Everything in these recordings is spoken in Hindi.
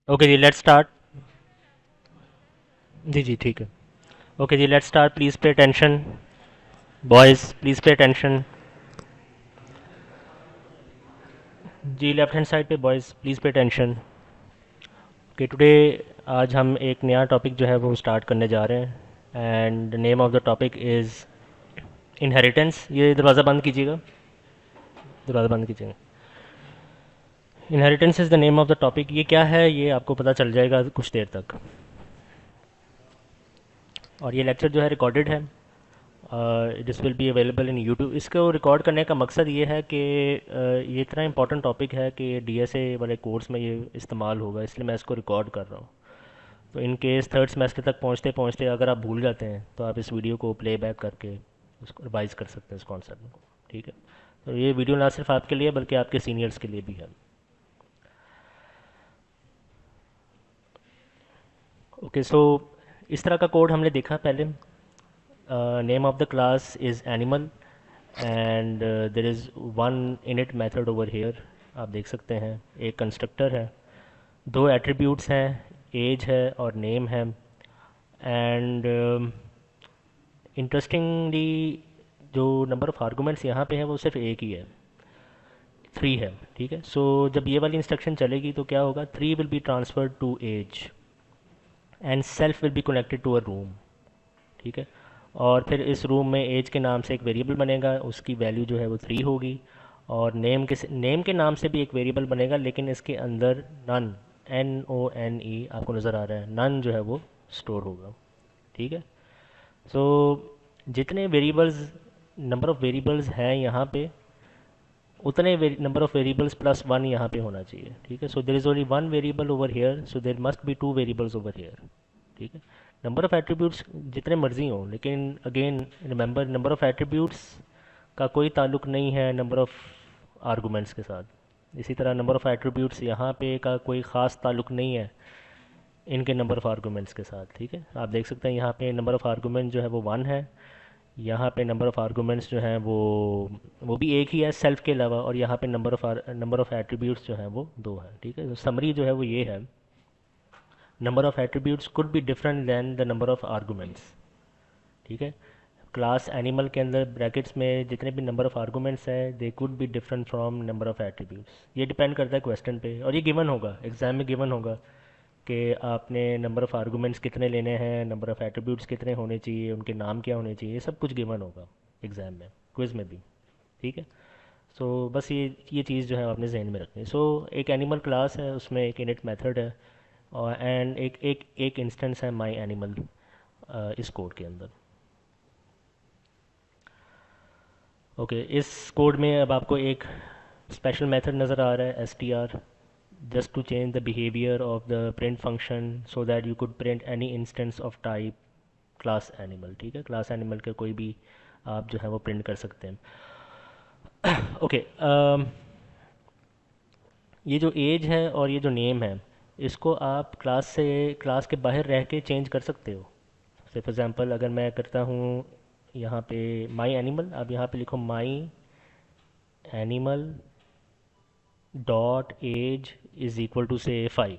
ओके जी, लेट्स स्टार्ट। जी जी, ठीक है। ओके जी, let's start. Please pay attention. Boys please pay attention. जी, लेफ्ट हैंड साइड पे boys please pay attention. Okay, today आज हम एक नया टॉपिक जो है वो स्टार्ट करने जा रहे हैं and name of the topic is inheritance. ये दरवाज़ा बंद कीजिएगा, दरवाज़ा बंद कीजिएगा। Inheritance is the name of the topic. ये क्या है ये आपको पता चल जाएगा कुछ देर तक। और ये लेक्चर जो है रिकॉर्डेड है। This will be available in YouTube. इसको रिकॉर्ड करने का मकसद ये है कि ये इतना इंपॉर्टेंट टॉपिक है कि डीएसए वाले कोर्स में ये इस्तेमाल होगा, इसलिए मैं इसको रिकॉर्ड कर रहा हूँ। तो इन केस थर्ड सेमेस्टर तक पहुँचते पहुँचते अगर आप भूल जाते हैं तो आप इस वीडियो को प्ले बैक करके उसको रिवाइज कर सकते हैं इस कॉन्सेप्ट को। ठीक है, तो ये वीडियो ना सिर्फ आपके लिए बल्कि आपके सीनियर्स के लिए भी है। ओके सो इस तरह का कोड हमने देखा पहले। Name of the class is animal and there is one init method over here. आप देख सकते हैं एक कंस्ट्रक्टर है, दो एट्रीब्यूट्स हैं, एज है और नेम है। एंड इंटरेस्टिंगली जो नंबर ऑफ़ आर्गूमेंट्स यहाँ पे है वो सिर्फ एक ही है, 3 है। ठीक है, सो जब ये वाली इंस्ट्रक्शन चलेगी तो क्या होगा, 3 will be transferred to age and self will be connected to a room. ठीक है, और फिर इस रूम में एज के नाम से एक वेरिएबल बनेगा, उसकी वैल्यू जो है वो 3 होगी। और नेम के नाम से भी एक वेरिएबल बनेगा, लेकिन इसके अंदर नन, NONE आपको नज़र आ रहा है, नन जो है वो स्टोर होगा। ठीक है, सो जितने वेरिएबल्स, नंबर ऑफ़ वेरिएबल्स हैं यहाँ पे, उतने number of variables plus one यहाँ पे होना चाहिए। ठीक है, so there is only one variable over here, so there must be two variables over here. ठीक है, नंबर ऑफ़ एट्रीब्यूट्स जितने मर्जी हों, लेकिन again remember, number of attributes का कोई ताल्लुक नहीं है नंबर ऑफ़ आर्गूमेंट्स के साथ। इसी तरह नंबर ऑफ़ एट्रीब्यूट्स यहाँ पे का कोई ख़ास ताल्लुक नहीं है इनके नंबर ऑफ़ आर्गूमेंट्स के साथ। ठीक है, आप देख सकते हैं यहाँ पे नंबर ऑफ़ आर्गूमेंट जो है वो वन है, यहाँ पे नंबर ऑफ़ आर्गूमेंट्स जो हैं वो भी एक ही है सेल्फ के अलावा, और यहाँ पे नंबर ऑफ़ एट्रीब्यूट्स जो हैं वो दो हैं। ठीक है, तो समरी जो है वो ये है, number of attributes could be different than the number of arguments. ठीक है, क्लास एनिमल के अंदर ब्रैकेट्स में जितने भी नंबर ऑफ़ आर्गूमेंट्स हैं they could be different from number of attributes. ये डिपेंड करता है क्वेश्चन पे, और ये गिवन होगा एग्जाम में, गिवन होगा कि आपने नंबर ऑफ़ आर्गूमेंट्स कितने लेने हैं, नंबर ऑफ़ एट्रीब्यूट्स कितने होने चाहिए, उनके नाम क्या होने चाहिए, ये सब कुछ गिवन होगा एग्ज़ाम में, क्विज़ में भी। ठीक है, सो बस ये चीज़ जो है आपने जहन में रखनी है। सो एक एनिमल क्लास है, उसमें एक इनिट मेथड है, और एंड एक इंस्टेंस है माई एनिमल इस कोड के अंदर। ओके, इस कोड में अब आपको एक स्पेशल मेथड नज़र आ रहा है, str, just to change the behavior of the print function so that you could print any instance of type class animal. ठीक है, क्लास एनिमल के कोई भी आप जो है वो प्रिंट कर सकते हैं। ओके, ये जो एज है और ये जो नेम है, इसको आप क्लास के बाहर रह के चेंज कर सकते हो। से फॉर एग्ज़ाम्पल अगर मैं करता हूँ यहाँ पे माई एनिमल, आप यहाँ पे लिखो my animal dot age is equal to say 5।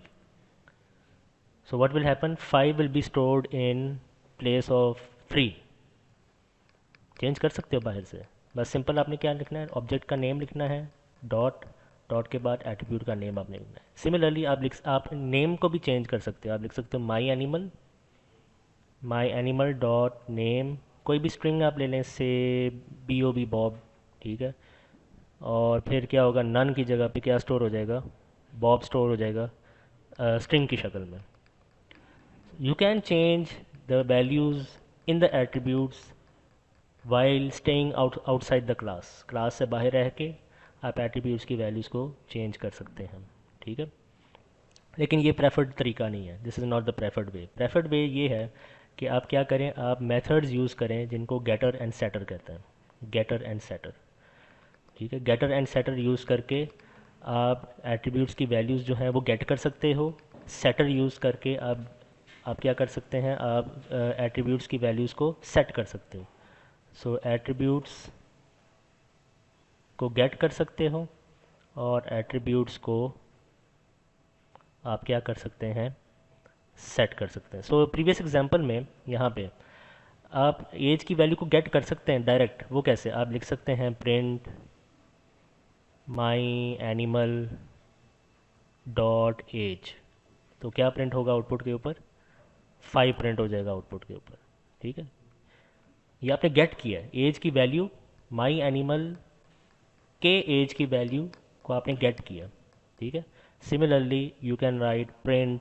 So what will happen, 5 will be stored in place of 3। Change कर सकते हो बाहर से। बस सिंपल आपने क्या लिखना है, ऑब्जेक्ट का नेम लिखना है, डॉट, डॉट के बाद एट्रीब्यूट का नेम आपने लिखना है। सिमिलरली आप नेम को भी चेंज कर सकते हो। आप लिख सकते हो माई एनिमल डॉट नेम, कोई भी स्ट्रिंग आप ले लें से BOB बॉब। ठीक है, और फिर क्या होगा, नन की जगह पे क्या स्टोर हो जाएगा, बॉब स्टोर हो जाएगा स्ट्रिंग की शक्ल में। You can change the values in the attributes while staying outside the class. Class से बाहर रह के आप एट्रीब्यूट्स की वैल्यूज़ को चेंज कर सकते हैं। ठीक है, लेकिन ये प्रेफर्ड तरीका नहीं है, this is not the preferred way. Preferred way ये है कि आप क्या करें, आप मेथड्स यूज़ करें जिनको गेटर एंड सेटर कहते हैं, गेटर एंड सेटर। ठीक है, गेटर एंड सेटर यूज़ करके आप एट्रीब्यूट्स की वैल्यूज़ जो हैं वो गेट कर सकते हो। सेटर यूज़ करके आप क्या कर सकते हैं, आप एट्रीब्यूट्स की वैल्यूज़ को सेट कर सकते हो। सो एट्रीब्यूट्स को गेट कर सकते हो और एट्रीब्यूट्स को आप क्या कर सकते हैं, सेट कर सकते हैं। सो प्रीवियस एग्जांपल में यहाँ पे आप एज की वैल्यू को गेट कर सकते हैं डायरेक्ट। वो कैसे, आप लिख सकते हैं print my animal dot age, तो क्या प्रिंट होगा आउटपुट के ऊपर, 5 प्रिंट हो जाएगा आउटपुट के ऊपर। ठीक है, ये आपने गेट किया है एज की वैल्यू, माई एनिमल के एज की वैल्यू को आपने गेट किया। ठीक है, similarly you can write print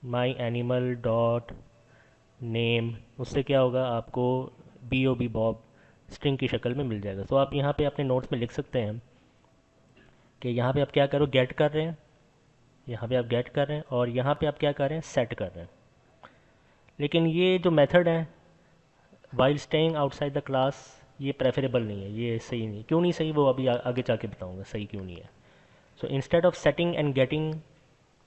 my animal dot name, उससे क्या होगा, आपको बी बॉब स्ट्रिंग की शक्ल में मिल जाएगा। तो आप यहाँ पे अपने नोट्स में लिख सकते हैं कि यहाँ पे आप क्या करो, गेट कर रहे हैं, यहाँ पे आप गेट कर रहे हैं, और यहाँ पे आप क्या कर रहे हैं, सेट कर रहे हैं। लेकिन ये जो मेथड है while staying outside the class, ये प्रेफरेबल नहीं है, ये सही नहीं। क्यों नहीं सही, वो अभी आगे जाके बताऊंगा सही क्यों नहीं है। So instead of setting and getting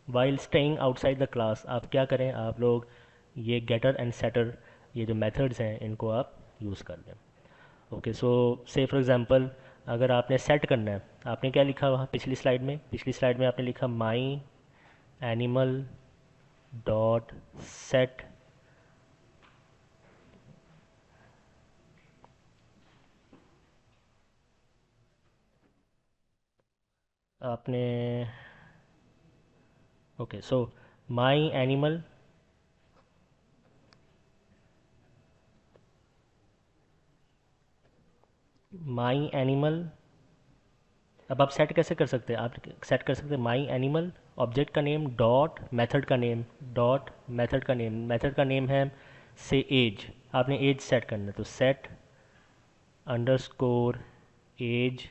while staying outside the class, आप क्या करें, आप लोग ये गेटर एंड सेटर, ये जो मेथड्स हैं इनको आप यूज़ कर लें। ओके, सो से फॉर एग्जांपल अगर आपने सेट करना है, आपने क्या लिखा वहाँ पिछली स्लाइड में आपने लिखा माई एनिमल डॉट सेट, आपने ओके, सो माई एनिमल माई एनिमल अब आप सेट कैसे कर सकते हैं, आप सेट कर सकते हैं माई एनिमल ऑब्जेक्ट का नेम डॉट मेथड का नेम डॉट मेथड का नेम है से एज, आपने एज सेट करना है, तो सेट अंडरस्कोर एज,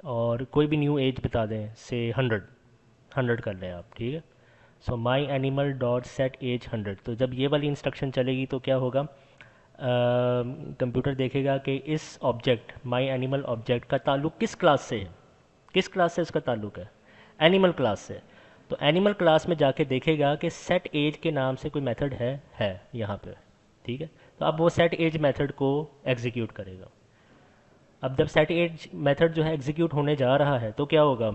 और कोई भी न्यू एज बता दें से 100 कर लें आप। ठीक है, सो माई एनिमल डॉट सेट एज 100। तो जब ये वाली इंस्ट्रक्शन चलेगी तो क्या होगा, कंप्यूटर देखेगा कि इस ऑब्जेक्ट माई एनिमल ऑब्जेक्ट का ताल्लुक किस क्लास से है, किस क्लास से उसका ताल्लुक है, एनिमल क्लास से। तो एनिमल क्लास में जाके देखेगा कि सेट एज के नाम से कोई मेथड है यहाँ पे। ठीक है, तो अब वो सेट एज मेथड को एग्जीक्यूट करेगा। अब जब सेट एज मेथड जो है एग्जीक्यूट होने जा रहा है तो क्या होगा,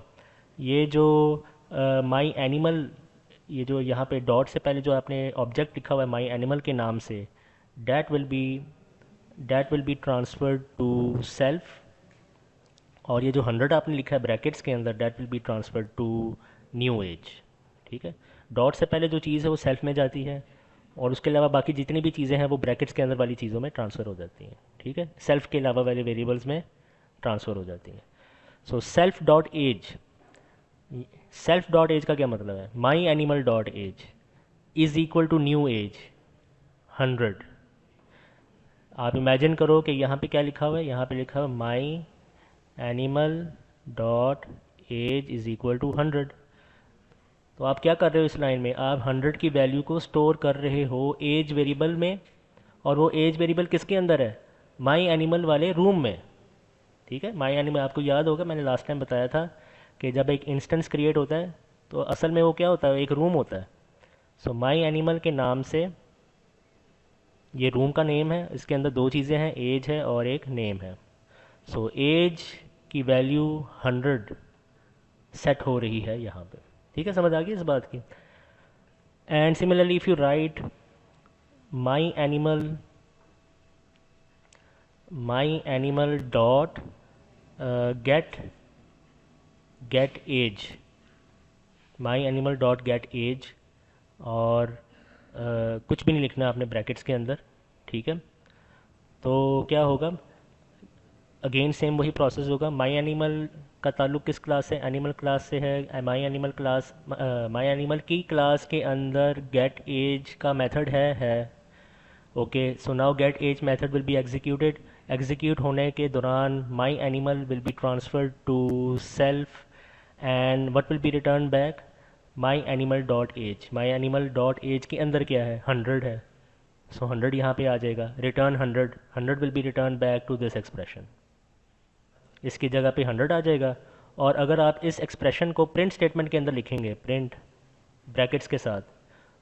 ये जो माई एनिमल, ये जो यहाँ पे डॉट से पहले जो आपने ऑब्जेक्ट लिखा हुआ है माई एनिमल के नाम से, that will be that will be transferred to self, और ये जो 100 आपने लिखा है ब्रैकेट्स के अंदर, that will be transferred to new age. ठीक है, डॉट से पहले जो चीज़ है वो सेल्फ में जाती है, और उसके अलावा बाकी जितनी भी चीज़ें हैं वो ब्रैकेट्स के अंदर वाली चीज़ों में ट्रांसफ़र हो जाती हैं। ठीक है, सेल्फ के अलावा वाले वेरिएबल्स में ट्रांसफ़र हो जाती हैं। सो सेल्फ डॉट एज का क्या मतलब है, my animal dot age is equal to new age 100। आप इमेजिन करो कि यहाँ पे क्या लिखा हुआ है, यहाँ पे लिखा हुआ है my animal dot age is equal to 100। तो आप क्या कर रहे हो इस लाइन में, आप 100 की वैल्यू को स्टोर कर रहे हो एज वेरिएबल में, और वो एज वेरिएबल किसके अंदर है, माई एनिमल वाले रूम में। ठीक है, माई एनिमल आपको याद होगा, मैंने लास्ट टाइम बताया था कि जब एक इंस्टेंस क्रिएट होता है तो असल में वो क्या होता है, एक रूम होता है। सो माई एनिमल के नाम से ये रूम का नेम है, इसके अंदर दो चीज़ें हैं, एज है और एक नेम है। सो एज की वैल्यू 100 सेट हो रही है यहाँ पे। ठीक है, समझ आ गई इस बात की। And similarly if you write my animal dot get get age, my animal dot get age, और कुछ भी नहीं लिखना आपने ब्रैकेट्स के अंदर। ठीक है, तो क्या होगा, अगेन सेम वही प्रोसेस होगा। माई एनिमल का ताल्लुक किस क्लास से, एनिमल क्लास से है। माई एनिमल की क्लास के अंदर गेट एज का मेथड है। Okay, so now get age method will be executed. Execute होने के दौरान my animal will be transferred to self, and what will be return back, my animal dot age. My animal dot age के अंदर क्या है, 100 है। सो 100 यहाँ पे आ जाएगा, return 100 will be return back to this expression, इसकी जगह पे 100 आ जाएगा। और अगर आप इस एक्सप्रेशन को प्रिंट स्टेटमेंट के अंदर लिखेंगे, प्रिंट ब्रैकेट्स के साथ,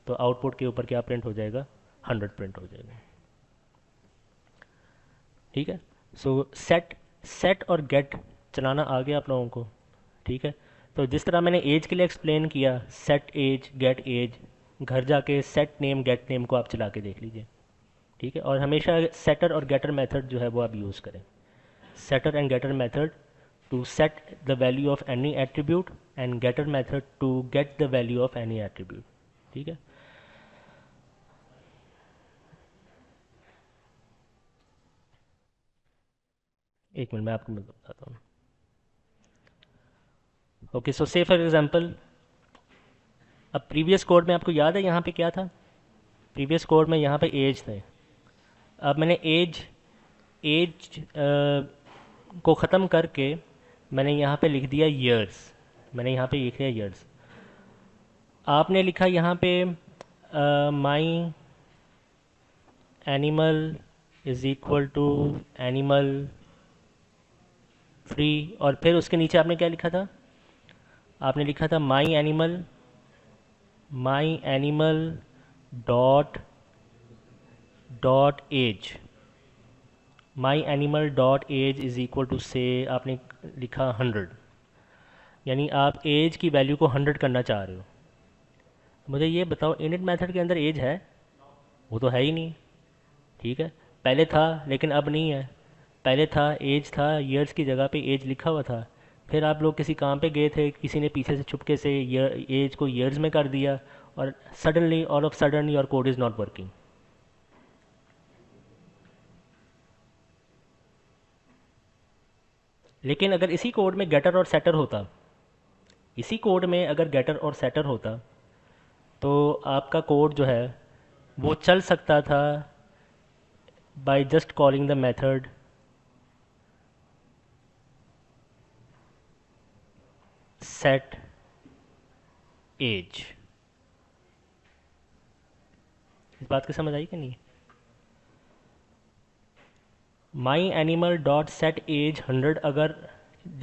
तो आउटपुट के ऊपर क्या प्रिंट हो जाएगा, 100 प्रिंट हो जाएगा। ठीक है, सो सेट और गेट चलाना आ गया आप लोगों को, ठीक है। तो जिस तरह मैंने एज के लिए एक्सप्लेन किया, सेट एज गेट एज, घर जाके सेट नेम गेट नेम को आप चला के देख लीजिए। ठीक है, और हमेशा सेटर और गेटर मेथड जो है वो आप यूज़ करें। Setter and getter method to set the value of any attribute and getter method to get the value of any attribute. ठीक है। एक मिनट मैं आपको बताता हूँ। ओके, सो से फॉर एग्जांपल, अब प्रीवियस कोड में आपको याद है यहाँ पे क्या था? प्रीवियस कोड में यहाँ पे एज थे। अब मैंने एज एज को ख़त्म करके मैंने यहाँ पे लिख दिया ईयर्स। मैंने यहाँ पे लिख दिया ईयर्स। आपने लिखा यहाँ पे my animal is equal to animal free, और फिर उसके नीचे आपने क्या लिखा था? आपने लिखा था my animal dot dot age. My animal dot age is equal to say आपने लिखा 100, यानी आप एज की वैल्यू को 100 करना चाह रहे हो। मुझे ये बताओ, इनिट मेथड के अंदर एज है? वो तो है ही नहीं। ठीक है, पहले था लेकिन अब नहीं है। पहले था, एज था, ईयर्स की जगह पे एज लिखा हुआ था। फिर आप लोग किसी काम पे गए थे, किसी ने पीछे से चुपके से एज को ईयर्स में कर दिया, और suddenly all of sudden your code is not working. लेकिन अगर इसी कोड में गेटर और सेटर होता, इसी कोड में अगर गेटर और सेटर होता, तो आपका कोड जो है वो चल सकता था by just calling the method set age. इस बात की समझ आई कि नहीं? My animal dot set age 100, अगर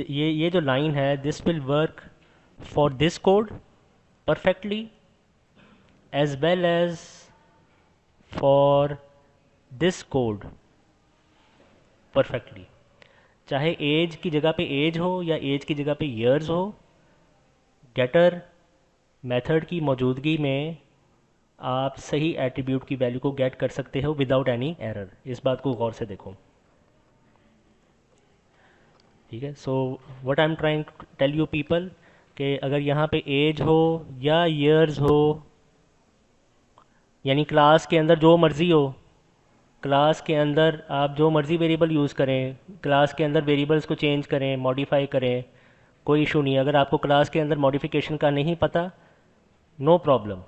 ये जो लाइन है, this will work for this code perfectly as well as for this code perfectly. चाहे एज की जगह पे एज हो या एज की जगह पे ईयर्स हो, गेटर मेथड की मौजूदगी में आप सही एट्रीब्यूट की वैल्यू को गेट कर सकते हो विदाउट एनी एरर। इस बात को गौर से देखो। ठीक है, so what I am trying to tell you people, कि अगर यहाँ पे एज हो या ईयर्स हो, यानी क्लास के अंदर जो मर्ज़ी हो, क्लास के अंदर आप जो मर्ज़ी वेरिएबल यूज़ करें, क्लास के अंदर वेरिएबल्स को चेंज करें, मॉडिफाई करें, कोई इशू नहीं है। अगर आपको क्लास के अंदर मॉडिफिकेशन का नहीं पता, नो प्रॉब्लम,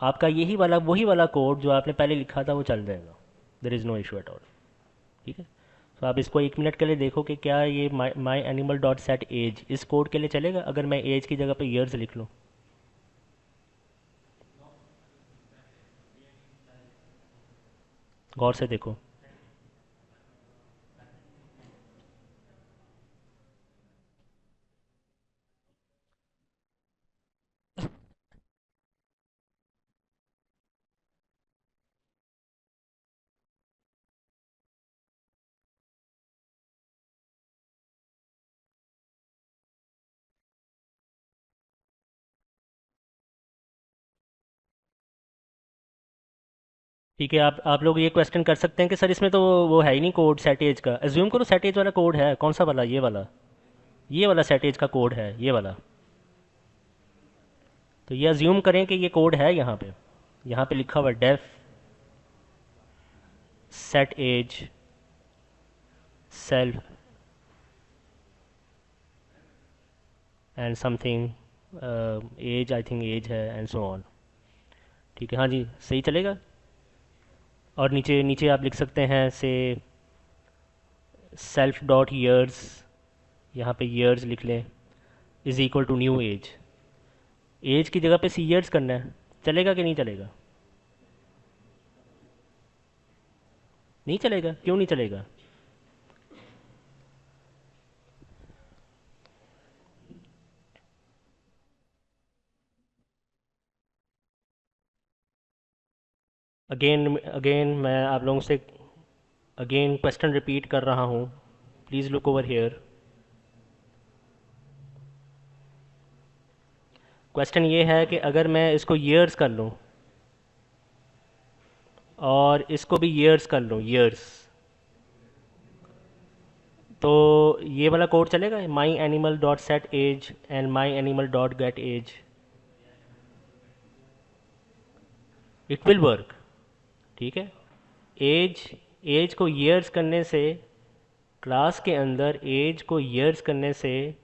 आपका यही वाला वही वाला कोड जो आपने पहले लिखा था वो चल जाएगा। There is no issue at all. ठीक है, तो आप इसको 1 मिनट के लिए देखो कि क्या ये my animal dot set age इस कोड के लिए चलेगा अगर मैं एज की जगह पे ईयर्स लिख लूँ। गौर से देखो। ठीक है, आप लोग ये क्वेश्चन कर सकते हैं कि सर इसमें तो वो है ही नहीं कोड सेट एज का। एज्यूम करो सेट एज वाला कोड है, कौन सा वाला? ये वाला सेट एज का कोड है, ये वाला। तो ये अज्यूम करें कि ये कोड है यहाँ पे लिखा हुआ def set age self and something age, I think age है, एंड सो ऑन। ठीक है, हाँ जी, सही चलेगा। और नीचे नीचे आप लिख सकते हैं से सेल्फ डॉट ईयर्स, यहाँ पे ईयर्स लिख लें, is equal to new age. Age की जगह पे सी ईयर्स करना है, चलेगा कि नहीं चलेगा? नहीं चलेगा, क्यों नहीं चलेगा? अगेन अगेन मैं आप लोगों से अगेन क्वेश्चन रिपीट कर रहा हूँ। Please look over hair. Question ये है कि अगर मैं इसको ईयर्स कर लूँ और इसको भी ईयर्स कर लूँ, ईयर्स, तो ये वाला कोड चलेगा, my animal dot set age and my animal dot get age, it will work. ठीक है, एज एज को ईयर्स करने से, क्लास के अंदर एज को ईयर्स करने से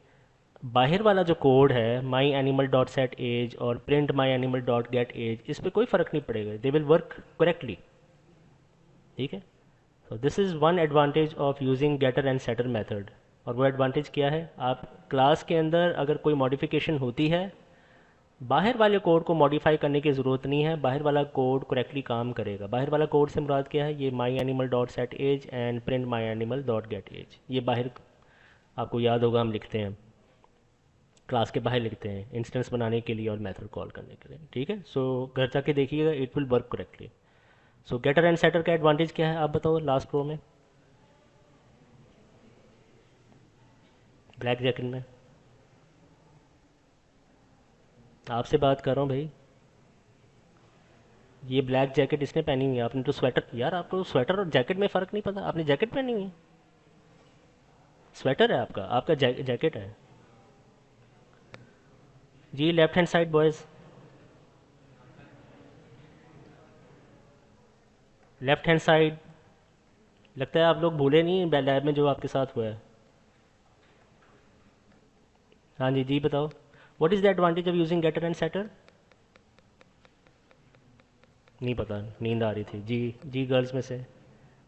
बाहर वाला जो कोड है my animal dot set age और print my animal dot get age, इस पर कोई फ़र्क नहीं पड़ेगा, दे विल वर्क करेक्टली। ठीक है, तो this is one advantage of using getter and setter method. और वो एडवांटेज क्या है, आप क्लास के अंदर अगर कोई मॉडिफिकेशन होती है, बाहर वाले कोड को मॉडिफाई करने की ज़रूरत नहीं है, बाहर वाला कोड करेक्टली काम करेगा। बाहर वाला कोड से मुराद क्या है, ये my animal dot set age and print my animal dot get age, ये बाहर, आपको याद होगा हम लिखते हैं, क्लास के बाहर लिखते हैं इंस्टेंस बनाने के लिए और मेथड कॉल करने के लिए। ठीक है, सो घर जाके देखिएगा, it will work correctly. So getter and setter का एडवांटेज क्या है आप बताओ लास्ट रो में, ब्लैक जैकेट में। आपसे बात कर रहा हूँ भाई, ये ब्लैक जैकेट इसने पहनी हुई है, आपने तो स्वेटर, यार आपको स्वेटर और जैकेट में फ़र्क नहीं पता, आपने जैकेट पहनी हुई है, स्वेटर है आपका, आपका जैकेट है जी। Left hand side boys, left hand side, लगता है आप लोग भूले नहीं लैब में जो आपके साथ हुआ है। हाँ जी, जी बताओ, what is the advantage of using getter and setter. नहीं पता, नींद आ रही थी जी। जी गर्ल्स में से,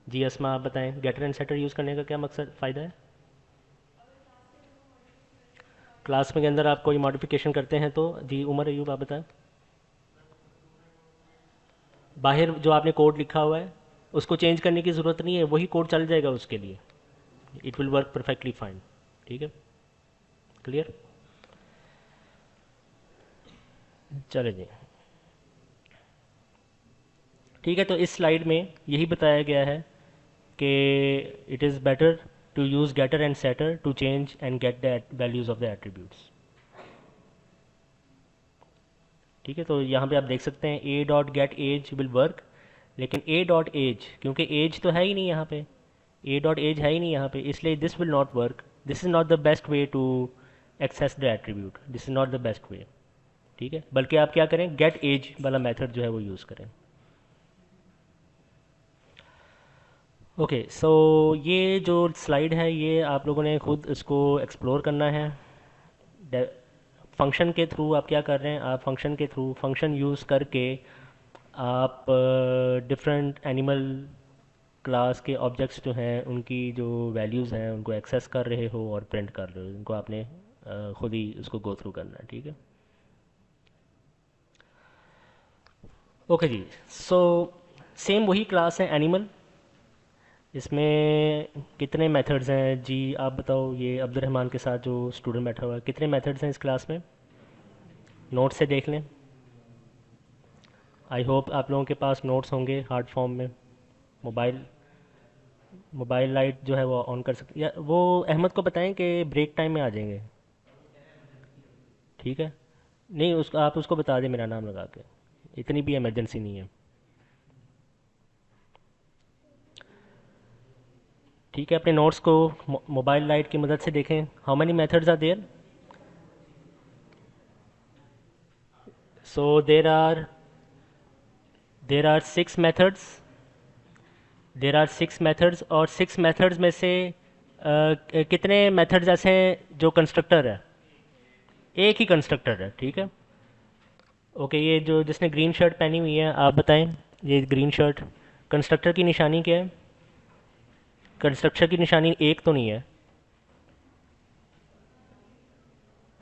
जी अस्मा आप बताएं, गेटर एंड सेटर यूज़ करने का क्या मकसद, फ़ायदा है। क्लास में के अंदर आप कोई मॉडिफिकेशन करते हैं तो, जी उमर अयूब आप बताएं। बाहर जो आपने कोड लिखा हुआ है उसको चेंज करने की ज़रूरत नहीं है, वही कोड चल जाएगा उसके लिए, it will work perfectly fine. ठीक है, क्लियर, चले जी। ठीक है, तो इस स्लाइड में यही बताया गया है कि it is better to use getter and setter to change and get the values of the attributes. ठीक है, तो यहाँ पे आप देख सकते हैं a dot get age will work, लेकिन ए डॉट एज, क्योंकि एज तो है ही नहीं यहाँ पे, ए डॉट एज है ही नहीं यहाँ पे, इसलिए this will not work, this is not the best way to access the attribute, this is not the best way. ठीक है, बल्कि आप क्या करें, गेट एज वाला मेथड जो है वो यूज़ करें। ओके, सो ये जो स्लाइड है ये आप लोगों ने खुद इसको एक्सप्लोर करना है। फंक्शन के थ्रू आप क्या कर रहे हैं, आप फंक्शन के थ्रू, फंक्शन यूज़ करके आप डिफरेंट एनिमल क्लास के ऑब्जेक्ट्स जो हैं उनकी जो वैल्यूज़ हैं उनको एक्सेस कर रहे हो और प्रिंट कर रहे हो, उनको आपने खुद ही उसको गो थ्रू करना है। ठीक है, ओके जी। सो सेम वही क्लास है एनिमल, इसमें कितने मेथड्स हैं जी आप बताओ, ये अब्दुलरहमान के साथ जो स्टूडेंट बैठा हुआ है, कितने मेथड्स हैं इस क्लास में, नोट से देख लें। आई होप आप लोगों के पास नोट्स होंगे हार्ड फॉर्म में, मोबाइल मोबाइल लाइट जो है वो ऑन कर सकते, या वो अहमद को बताएं कि ब्रेक टाइम में आ जाएंगे। ठीक है, नहीं उसको आप उसको बता दें मेरा नाम लगा के, इतनी भी इमरजेंसी नहीं है। ठीक है, अपने नोट्स को मोबाइल लाइट की मदद से देखें। How many methods are there, so there are 6 methods, there are 6 methods, और 6 मेथड्स में से कितने मेथड्स ऐसे हैं जो कंस्ट्रक्टर है, एक ही कंस्ट्रक्टर है। ठीक है, ओके, ये जो जिसने ग्रीन शर्ट पहनी हुई है आप बताएं, ये ग्रीन शर्ट, कंस्ट्रक्टर की निशानी क्या है, कंस्ट्रक्टर की निशानी एक तो नहीं है,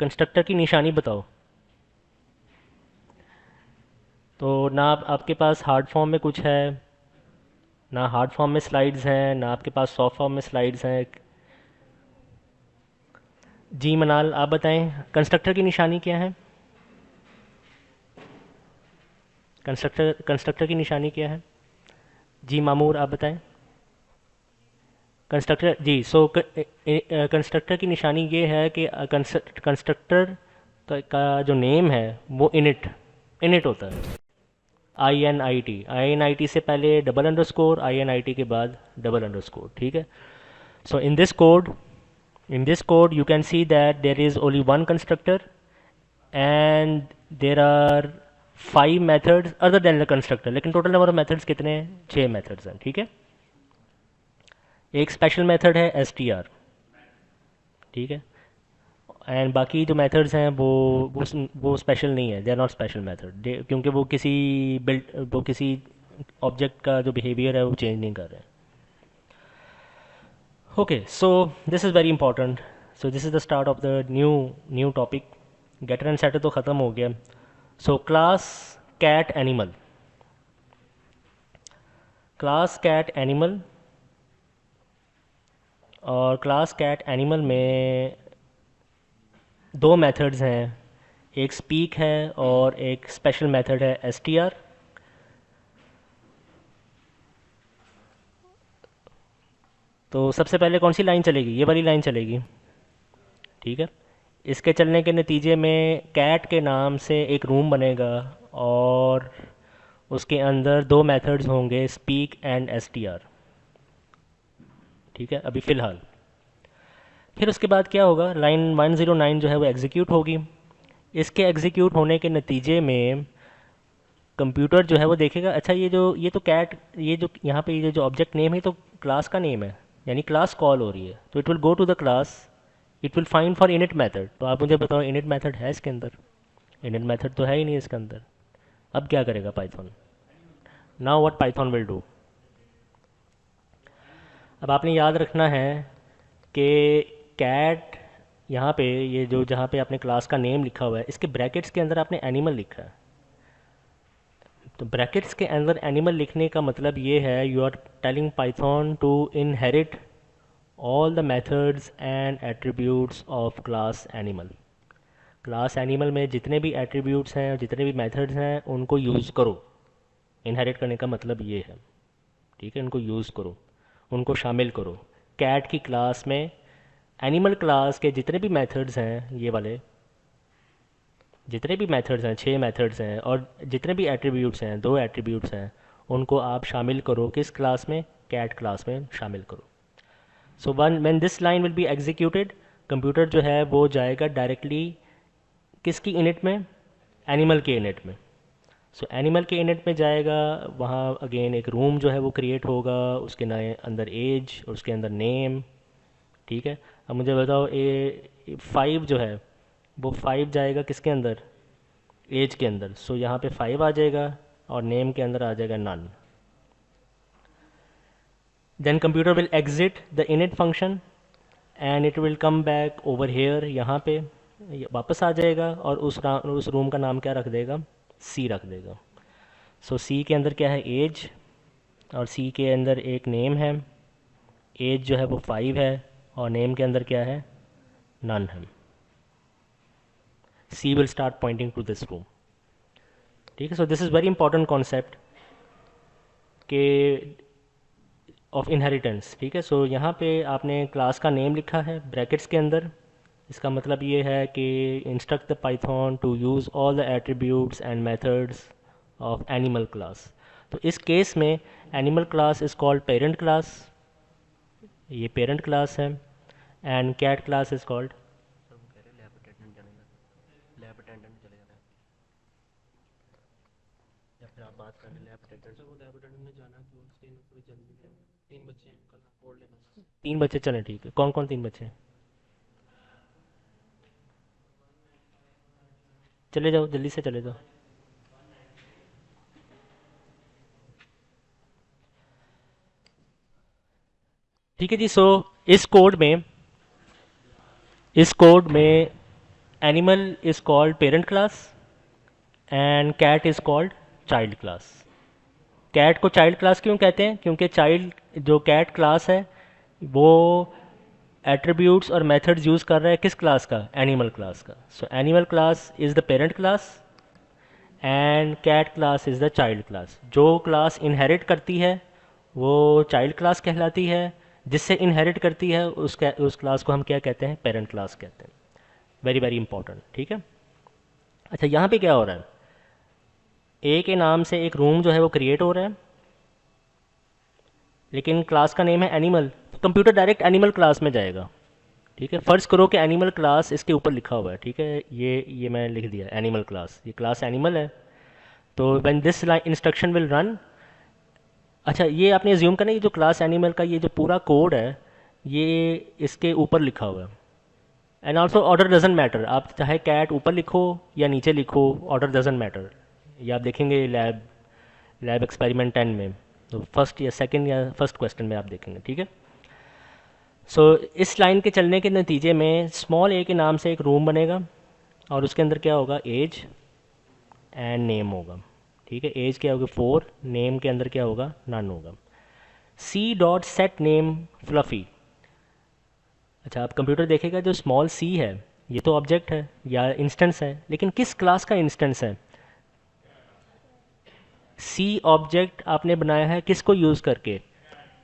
कंस्ट्रक्टर की निशानी बताओ। तो ना आपके पास हार्ड फॉर्म में कुछ है, ना हार्ड फॉर्म में स्लाइड्स हैं, ना आपके पास सॉफ्ट फॉर्म में स्लाइड्स हैं। जी मनाल आप बताएं, कंस्ट्रक्टर की निशानी क्या है, कंस्ट्रक्टर की निशानी क्या है, जी मामूर आप बताएं। कंस्ट्रक्टर जी, सो कंस्ट्रक्टर की निशानी ये है कि कंस्ट्रक्टर का जो नेम है वो इनिट इनिट होता है। आई एन आई टी से पहले double underscore, I N I T के बाद डबल अंडरस्कोर, ठीक है। So in this code you can see that there is only one constructor and there are 5 methods other than the constructor, लेकिन टोटल नंबर ऑफ मेथड्स कितने हैं? 6 मेथड्स हैं, ठीक है। एक स्पेशल मेथड है str, ठीक है। एंड बाकी जो मेथड्स हैं वो स्पेशल नहीं है, they are not special method, क्योंकि वो किसी ऑब्जेक्ट का जो बिहेवियर है वो चेंज नहीं कर रहे हैं। Okay, so this is very important. So this is the start of the new topic. Getter and setter तो ख़त्म हो गया। सो क्लास कैट एनिमल और क्लास कैट एनिमल में 2 मेथड्स हैं, एक स्पीक है और एक स्पेशल मेथड है str। तो सबसे पहले कौन सी लाइन चलेगी? ये वाली लाइन चलेगी, ठीक है। इसके चलने के नतीजे में कैट के नाम से एक रूम बनेगा और उसके अंदर 2 मेथड्स होंगे, स्पीक एंड str, ठीक है, अभी फ़िलहाल। फिर उसके बाद क्या होगा? लाइन 109 जो है वो एग्जीक्यूट होगी। इसके एग्जीक्यूट होने के नतीजे में कंप्यूटर जो है वो देखेगा, अच्छा ये तो कैट, ये जो यहाँ पे ये जो ऑब्जेक्ट नेम है तो क्लास का नेम है, यानी क्लास कॉल हो रही है। तो it will go to the class, it will find for init method. तो आप मुझे बताओ, इनिट मेथड है इसके अंदर? इनिट मेथड तो है ही नहीं इसके अंदर। अब क्या करेगा Python? Now what Python will do, अब आपने याद रखना है कि कैट यहाँ पे ये जो जहाँ पे आपने क्लास का नेम लिखा हुआ है, इसके ब्रैकेट्स के अंदर आपने एनिमल लिखा है। तो ब्रैकेट्स के अंदर एनिमल लिखने का मतलब ये है, you are telling Python to inherit all the methods and attributes of class animal. Class animal में जितने भी एट्रीब्यूट्स हैं, जितने भी मेथड्स हैं, उनको यूज़ करो। इनहेरिट करने का मतलब ये है, ठीक है, उनको यूज़ करो, उनको शामिल करो। कैट की क्लास में एनिमल क्लास के जितने भी मेथड्स हैं, ये वाले जितने भी मेथड्स हैं, 6 मेथड्स हैं, और जितने भी एट्रीब्यूट्स हैं, 2 एट्रीब्यूट्स हैं, उनको आप शामिल करो। किस क्लास में? कैट क्लास में शामिल करो। So when this line will be executed, computer जो है वो जाएगा डायरेक्टली किसकी इनिट में? एनिमल के इनिट में। सो एनिमल के इनिट में जाएगा, वहाँ अगेन एक रूम जो है वो क्रिएट होगा, उसके नए अंदर एज और उसके अंदर नेम, ठीक है। अब मुझे बताओ, 5 जो है वो 5 जाएगा किसके अंदर? एज के अंदर। सो यहाँ पे 5 आ जाएगा और नेम के अंदर आ जाएगा none. Then computer will exit the init function and it will come back over here, यहाँ पे ये वापस आ जाएगा और उस रूम का नाम क्या रख देगा? सी रख देगा। सो सी के अंदर क्या है? एज, और सी के अंदर एक नेम है। एज जो है वो 5 है और नेम के अंदर क्या है? नन है। C will start pointing to this room, ठीक है। So this is very important concept के ऑफ इनहेरिटेंस, ठीक है। सो यहाँ पे आपने क्लास का नेम लिखा है ब्रैकेट्स के अंदर, इसका मतलब ये है कि instruct the Python to use all the attributes and methods of animal class. तो इस केस में animal class is called parent class, ये पेरेंट क्लास है, and cat class is called lab attendant चले जाना है, या फिर आप बात करें लैब अटेंडेंट से। वो लैब अटेंडेंट में जाना है तो उसके थोड़ी जल्दी है, 3 बच्चे हैं कल बोर्ड लेना। 3 बच्चे चलें, ठीक है। कौन कौन 3 बच्चे हैं? चले जाओ, जल्दी से चले जाओ। ठीक है जी। सो इस कोड में animal is called parent class and cat is called child class. Cat को चाइल्ड क्लास क्यों कहते हैं? क्योंकि चाइल्ड जो कैट क्लास है वो एट्रीब्यूट्स और मेथड्स यूज़ कर रहा है किस क्लास का? एनिमल क्लास का। So animal class is the parent class and cat class is the child class. जो क्लास इनहेरिट करती है वो चाइल्ड क्लास कहलाती है, जिससे इनहेरिट करती है उस क्लास को हम क्या कहते हैं? पेरेंट क्लास कहते हैं। वेरी वेरी इंपॉर्टेंट, ठीक है। अच्छा, यहाँ पे क्या हो रहा है, ए के नाम से एक रूम जो है वो क्रिएट हो रहा है, लेकिन क्लास का नेम है एनिमल, तो कंप्यूटर डायरेक्ट एनिमल क्लास में जाएगा। ठीक है, फर्ज करो कि एनिमल क्लास इसके ऊपर लिखा हुआ है। ठीक है, ये मैं लिख दिया एनिमल क्लास, ये क्लास एनिमल है। तो when this instruction will run, अच्छा ये आपने एज्यूम करना, ये जो क्लास एनिमल का ये जो पूरा कोड है ये इसके ऊपर लिखा हुआ है। And also order doesn't matter, आप चाहे कैट ऊपर लिखो या नीचे लिखो, ऑर्डर डजेंट मैटर। ये आप देखेंगे लैब एक्सपेरिमेंट 10 में, तो फर्स्ट या सेकंड या फर्स्ट क्वेश्चन में आप देखेंगे। ठीक है, सो इस लाइन के चलने के नतीजे में स्मॉल ए के नाम से एक रूम बनेगा और उसके अंदर क्या होगा, एज एंड नेम होगा। ठीक है, एज क्या होगी 4, नेम के अंदर क्या होगा, नन होगा। C dot set name fluffy, अच्छा आप कंप्यूटर देखेगा जो स्मॉल सी है ये तो ऑब्जेक्ट है या इंस्टेंस है, लेकिन किस क्लास का इंस्टेंस है। सी ऑब्जेक्ट आपने बनाया है किसको यूज़ करके,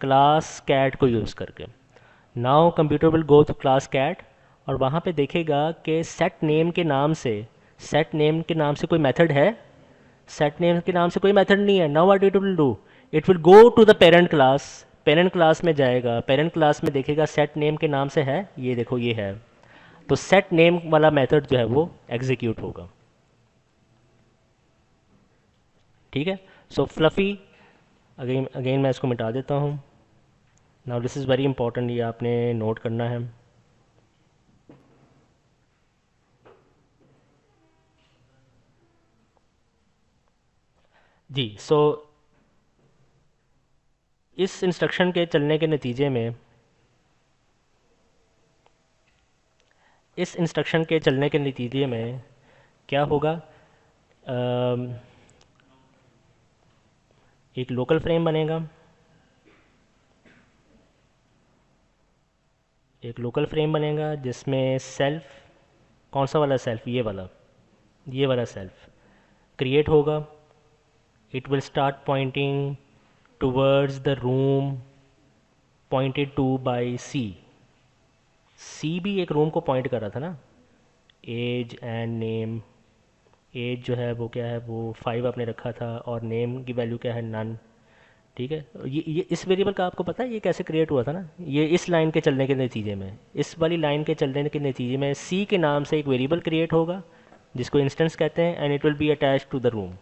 क्लास कैट को यूज़ करके। Now computer will go to class cat और वहाँ पे देखेगा कि सेट नेम के नाम से, सेट नेम के नाम से कोई मेथड है, सेट नेम के नाम से कोई मेथड नहीं है। Now what it will do, it will go to the parent class, parent class में जाएगा, पेरेंट क्लास में देखेगा सेट नेम के नाम से है, ये देखो ये है, तो सेट नेम वाला मेथड जो है वो एग्जीक्यूट होगा। ठीक है, सो फ्लफ़ी, अगेन अगेन मैं इसको मिटा देता हूँ। Now this is very important, ये आपने नोट करना है। जी, सो इस इंस्ट्रक्शन के चलने के नतीजे में, इस इंस्ट्रक्शन के चलने के नतीजे में क्या होगा, अम, एक लोकल फ्रेम बनेगा, एक लोकल फ्रेम बनेगा जिसमें सेल्फ, कौन सा वाला सेल्फ, ये वाला सेल्फ क्रिएट होगा। It will start pointing towards the room pointed to by C, C भी एक रूम को पॉइंट कर रहा था ना, एज एंड नेम, एज जो है वो क्या है, वो 5 आपने रखा था और नेम की वैल्यू क्या है, नन। ठीक है, ये इस वेरिएबल का आपको पता है ये कैसे क्रिएट हुआ था ना, ये इस लाइन के चलने के नतीजे में, इस वाली लाइन के चलने के नतीजे में सी के नाम से एक वेरिएबल क्रिएट होगा जिसको इंस्टेंस कहते हैं, and it will be attach to the room.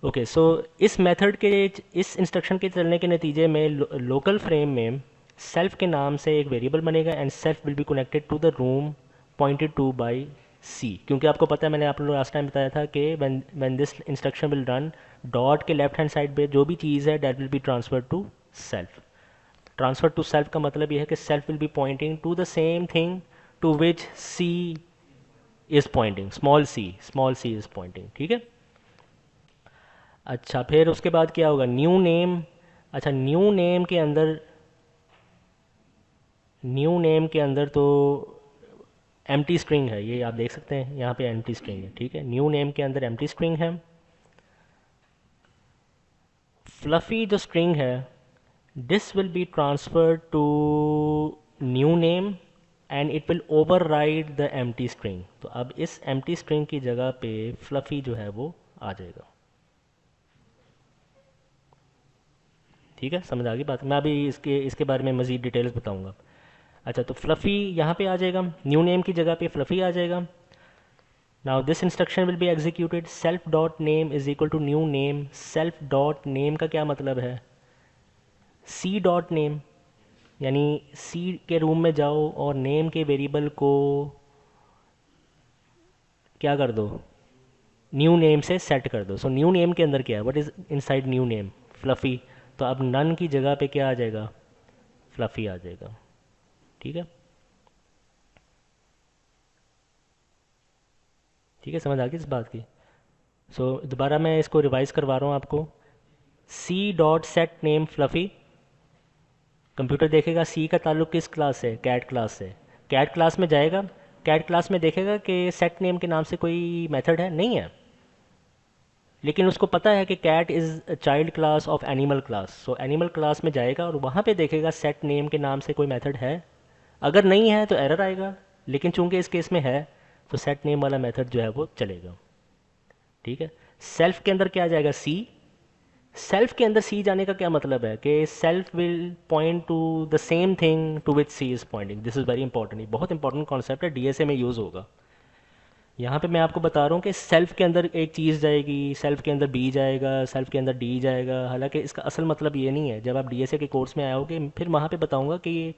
Okay, so इस मेथड के, इस इंस्ट्रक्शन के चलने के नतीजे में लोकल फ्रेम में सेल्फ के नाम से एक वेरिएबल बनेगा and self will be connected to the room pointed to by C, क्योंकि आपको पता है मैंने आप लोगों को लास्ट टाइम बताया था कि when this instruction will run, dot के लेफ्ट हैंड साइड पे जो भी चीज़ है that will be transfer to self. Transfer to self का मतलब यह है कि self will be pointing to the same thing to which c is pointing, small c is pointing. ठीक है, अच्छा फिर उसके बाद क्या होगा, न्यू नेम, अच्छा न्यू नेम के अंदर, न्यू नेम के अंदर तो एम्प्टी स्ट्रिंग है, ये आप देख सकते हैं यहाँ पे एम्प्टी स्ट्रिंग है। ठीक है, न्यू नेम के अंदर एम्प्टी स्ट्रिंग है। फ्लफ़ी जो स्ट्रिंग है, this will be transferred to new name and it will override the empty string, तो अब इस एम्प्टी स्ट्रिंग की जगह पे फ्लफ़ी जो है वो आ जाएगा। ठीक है, समझ आ गई बात, मैं अभी इसके बारे में मज़ीद डिटेल्स बताऊंगा। अच्छा, तो फ्लफ़ी यहाँ पे आ जाएगा, न्यू नेम की जगह पे फ्लफ़ी आ जाएगा। Now this instruction will be executed, self dot name is equal to new name, self dot name का क्या मतलब है, सी डॉट नेम, यानी सी के रूम में जाओ और नेम के वेरिएबल को क्या कर दो, न्यू नेम से सेट कर दो। सो न्यू नेम के अंदर क्या है, what is inside new name, fluffy, तो अब नन की जगह पे क्या आ जाएगा, फ्लफ़ी आ जाएगा। ठीक है, ठीक है, समझ आ गई इस बात की। सो दोबारा मैं इसको रिवाइज करवा रहा हूँ आपको, C dot set name fluffy, computer देखेगा सी का ताल्लुक किस क्लास से, कैट क्लास से, कैट क्लास में जाएगा, कैट क्लास में देखेगा कि सेट नेम के नाम से कोई मेथड है, नहीं है, लेकिन उसको पता है कि cat is child class of animal class, so animal class में जाएगा और वहाँ पे देखेगा सेट नेम के नाम से कोई मेथड है, अगर नहीं है तो एरर आएगा, लेकिन चूंकि इस केस में है, तो सेट नेम वाला मेथड जो है वो चलेगा। ठीक है, सेल्फ के अंदर क्या आ जाएगा, सी। सेल्फ के अंदर सी जाने का क्या मतलब है कि self will point to the same thing to which c is pointing. This is very important, बहुत इंपॉर्टेंट कॉन्सेप्ट है, डीएसए में यूज़ होगा। यहाँ पे मैं आपको बता रहा हूँ कि सेल्फ के अंदर एक चीज़ जाएगी, सेल्फ के अंदर बी जाएगा, सेल्फ के अंदर डी जाएगा। हालांकि इसका असल मतलब ये नहीं है। जब आप डीएसए के कोर्स में आओगे फिर वहाँ पे बताऊँगा कि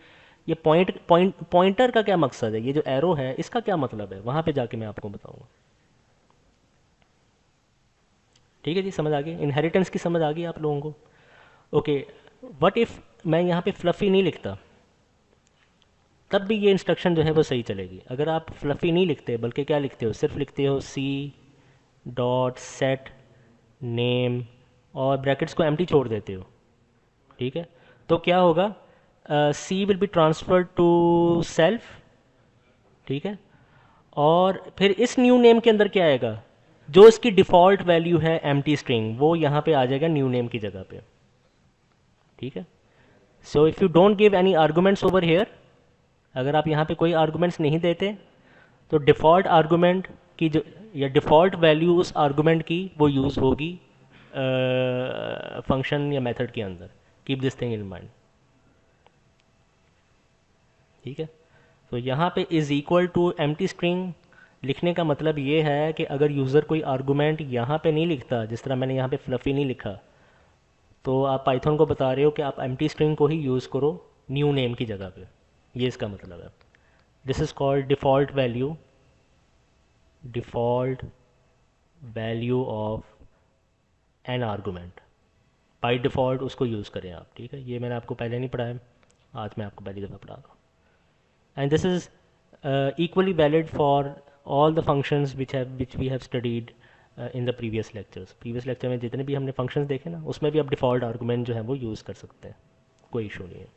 ये पॉइंटर का क्या मकसद है, ये जो एरो है इसका क्या मतलब है, वहाँ पे जाके मैं आपको बताऊँगा। ठीक है जी, समझ आ गई, इनहेरिटेंस की समझ आ गई आप लोगों को। ओके, व्हाट इफ़ मैं यहाँ पे फ्लफ़ी नहीं लिखता, तब भी ये इंस्ट्रक्शन जो है वो सही चलेगी। अगर आप फ्लफ़ी नहीं लिखते बल्कि क्या लिखते हो, सिर्फ लिखते हो सी डॉट सेट नेम और ब्रैकेट्स को एम्प्टी छोड़ देते हो, ठीक है, तो क्या होगा, C will be transferred to self. ठीक है, और फिर इस न्यू नेम के अंदर क्या आएगा, जो इसकी डिफ़ॉल्ट वैल्यू है एम्प्टी स्ट्रिंग, वो यहाँ पे आ जाएगा न्यू नेम की जगह पे। ठीक है, so if you don't give any arguments over here, अगर आप यहाँ पे कोई आर्गूमेंट्स नहीं देते तो डिफ़ॉल्ट आर्गूमेंट की जो या डिफ़ॉल्ट वैल्यू उस आर्गूमेंट की वो यूज़ होगी फंक्शन या मेथड के अंदर। Keep this thing in mind. ठीक है, तो यहाँ पे is equal to empty string लिखने का मतलब ये है कि अगर यूज़र कोई आर्गूमेंट यहाँ पे नहीं लिखता, जिस तरह मैंने यहाँ पे फ्लफ़ी नहीं लिखा, तो आप पाइथन को बता रहे हो कि आप एम्प्टी स्ट्रिंग को ही यूज़ करो न्यू नेम की जगह पे। ये इसका मतलब है। This is called default value of N argument. By default उसको यूज़ करें आप। ठीक है, ये मैंने आपको पहले नहीं पढ़ाया, आज मैं आपको पहली दफ़ा पढ़ा रहा हूँ। And this is equally valid for all the functions which we have studied in the previous lectures। previous lecture में जितने भी हमने functions देखे ना, उसमें भी आप default argument जो है वो यूज़ कर सकते हैं, कोई इशू नहीं है।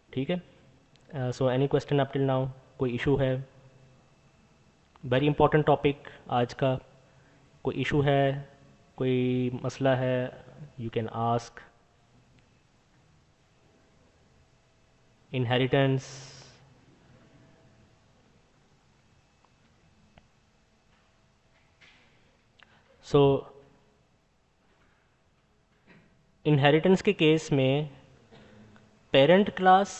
ठीक है, so any question up till now, कोई इशू है? वेरी इंपॉर्टेंट टॉपिक आज का, कोई इशू है, कोई मसला है, you can ask. Inheritance, so inheritance के केस में पेरेंट क्लास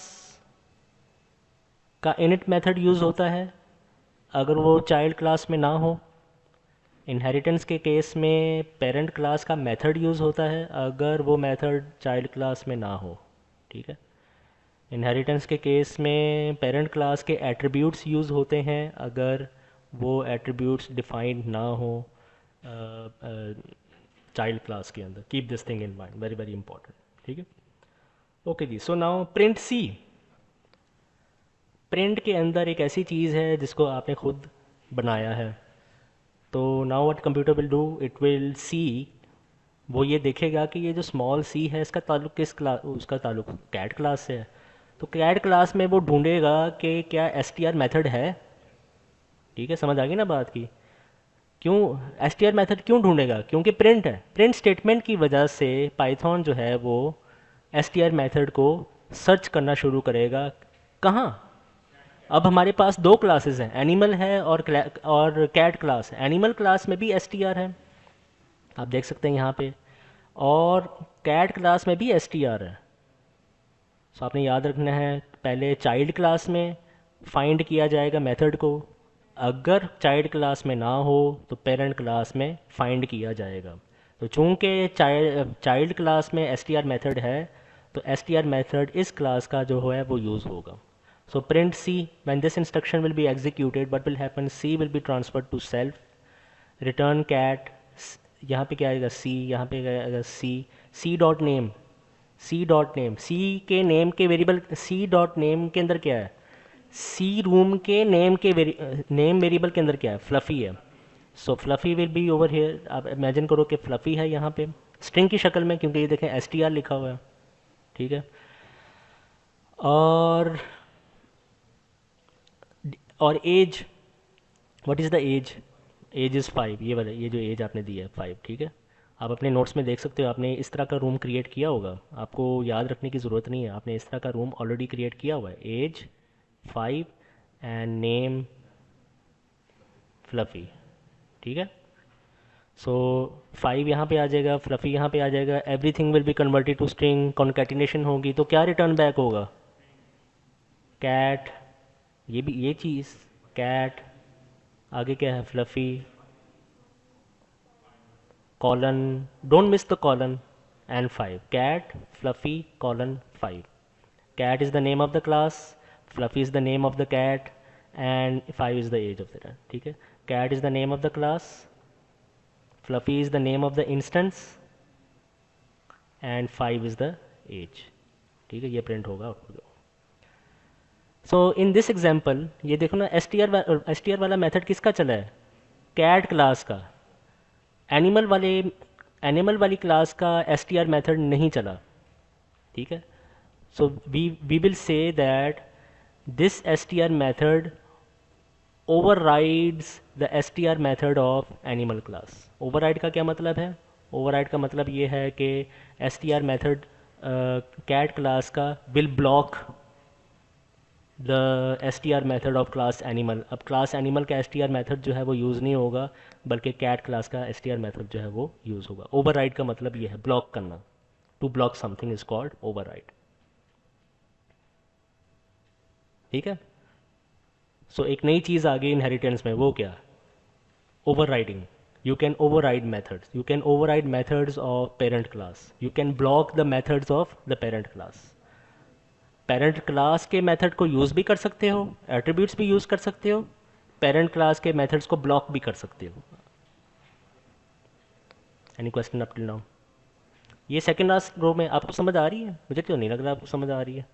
का इनिट मेथड यूज़ होता है अगर वो चाइल्ड क्लास में ना हो। इनहेरिटेंस के केस में पेरेंट क्लास का मेथड यूज़ होता है अगर वो मेथड चाइल्ड क्लास में ना हो। ठीक है, इनहेरिटेंस के केस में पेरेंट क्लास के एट्रीब्यूट्स यूज़ होते हैं अगर वो एट्रीब्यूट्स डिफाइंड ना हो चाइल्ड क्लास के अंदर। Keep this thing in mind, very very important. ठीक है, ओके जी। सो नाउ प्रिंट सी। प्रिंट के अंदर एक ऐसी चीज़ है जिसको आपने खुद बनाया है। तो now what computer will do, it will see, वो ये देखेगा कि ये जो स्मॉल सी है इसका ताल्लुक किस क्लास, उसका ताल्लुक कैट क्लास से है। तो कैट क्लास में वो ढूंढेगा कि क्या str मेथड है। ठीक है, समझ आ गई ना बात की? क्यों str मेथड क्यों ढूंढेगा? क्योंकि प्रिंट है। प्रिंट स्टेटमेंट की वजह से पाइथन जो है वो str मेथड को सर्च करना शुरू करेगा। कहाँ? अब हमारे पास दो क्लासेस हैं, एनिमल है और कैट क्लास है। एनिमल क्लास में भी str है, आप देख सकते हैं यहाँ पे, और कैट क्लास में भी str है। सो आपने याद रखना है, पहले चाइल्ड क्लास में फाइंड किया जाएगा मेथड को, अगर चाइल्ड क्लास में ना हो तो पेरेंट क्लास में फाइंड किया जाएगा। तो चूंकि चाइल्ड क्लास में str मेथड है तो str मेथड इस क्लास का जो है वो यूज़ होगा। So print C, when this instruction will be executed what will happen, C will be transferred to self, return cat, यहाँ पे क्या आएगा सी, यहाँ पे क्या आएगा C, C dot name, C dot name, C के नेम के वेरिएबल, सी डॉट नेम के अंदर क्या है, सी रूम के नेम के नेम वेरिएबल के अंदर क्या है, फ्लफ़ी है। So fluffy will be over here. आप इमेजिन करो कि फ्लफ़ी है यहाँ पे स्ट्रिंग की शक्ल में, क्योंकि ये देखें str लिखा हुआ है। ठीक है, और age, what is the age, age is 5, ये वाला, ये जो एज आपने दी है 5। ठीक है, आप अपने नोट्स में देख सकते हो, आपने इस तरह का रूम क्रिएट किया होगा, आपको याद रखने की ज़रूरत नहीं है, आपने इस तरह का रूम ऑलरेडी क्रिएट किया हुआ है। एज 5 एंड नेम फ्लफ़ी, ठीक है। सो 5 यहाँ पे आ जाएगा, फ्लफ़ी यहाँ पे आ जाएगा, everything will be converted to string, concatenation होगी तो क्या रिटर्न बैक होगा? कैट, ये भी ये चीज़ कैट, आगे क्या है fluffy, colon, don't miss the colon, and 5, cat fluffy colon 5। cat is the name of the class, fluffy is the name of the cat, and 5 is the age of the cat, ठीक है। cat is the name of the class, fluffy is the name of the instance, and 5 is the age, ठीक है। ये प्रिंट होगा output. So in this example ये देखो ना, एस टी आर वाला मेथड किसका चला है? कैट क्लास का। एनिमल वाले एनिमल वाली क्लास का एस टी आर मेथड नहीं चला, ठीक है। So we will say that this str method overrides the str method of animal class। override का क्या मतलब है? override का मतलब ये है कि str method cat class का will block the str method of class animal। अब class animal का str method जो है वो यूज़ नहीं होगा, बल्कि cat class का str method जो है वो यूज़ होगा। override का मतलब ये है ब्लॉक करना। to block something is called override, ठीक है। सो एक नई चीज़ आ गई इनहेरिटेंस में, वो क्या? overriding। You can override methods, you can override methods of parent class, you can block the methods of the parent class। parent class के मेथड को यूज़ भी कर सकते हो, एट्रीब्यूट्स भी यूज़ कर सकते हो, parent class के मेथड्स को ब्लॉक भी कर सकते हो। Any question up till now? ये सेकंड लास्ट रो में आपको समझ आ रही है? मुझे क्यों नहीं लग रहा आपको समझ आ रही है।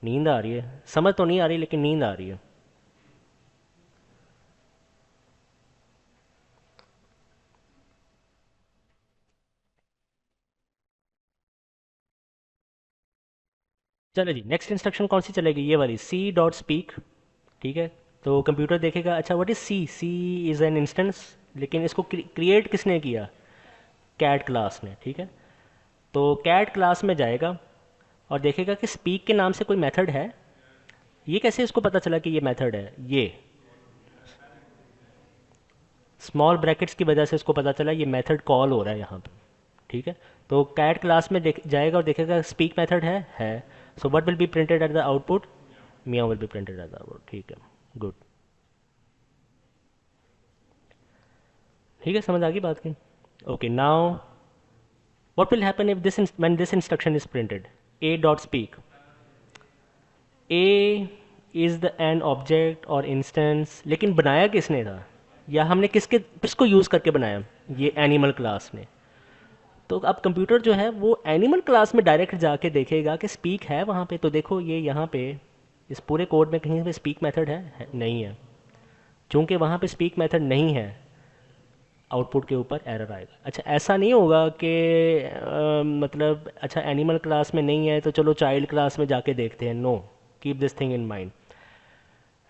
नींद आ रही है, समझ तो नहीं आ रही लेकिन नींद आ रही है। चलो जी, नेक्स्ट इंस्ट्रक्शन कौन सी चलेगी? ये वाली सी डॉट स्पीक, ठीक है। तो कंप्यूटर देखेगा अच्छा what is C, C is an instance, लेकिन इसको क्रिएट किसने किया? कैट क्लास ने, ठीक है। तो कैट क्लास में जाएगा और देखेगा कि स्पीक के नाम से कोई मेथड है। ये कैसे इसको पता चला कि ये मेथड है? ये स्मॉल ब्रैकेट्स की वजह से इसको पता चला ये मेथड कॉल हो रहा है यहाँ पे, ठीक है। तो कैट क्लास में जाएगा और देखेगा स्पीक मेथड है। So what will be printed at the output? Meow will be printed at the output, ठीक है, गुड। ठीक है, समझ आ गई बात की? Okay, now what will happen if when this instruction is printed? A dot speak, a is the an object और instance, लेकिन बनाया किसने था, या हमने किसको यूज़ करके बनाया? ये एनिमल क्लास ने। तो अब कंप्यूटर जो है वो एनिमल क्लास में डायरेक्ट जाके देखेगा कि स्पीक है वहाँ पे। तो देखो ये यहाँ पे इस पूरे कोड में कहीं पे स्पीक मेथड है? नहीं है। चूंकि वहाँ पे स्पीक मेथड नहीं है, आउटपुट के ऊपर एरर आएगा। अच्छा, ऐसा नहीं होगा कि मतलब अच्छा एनिमल क्लास में नहीं है तो चलो चाइल्ड क्लास में जाके देखते हैं। No, keep this thing in mind.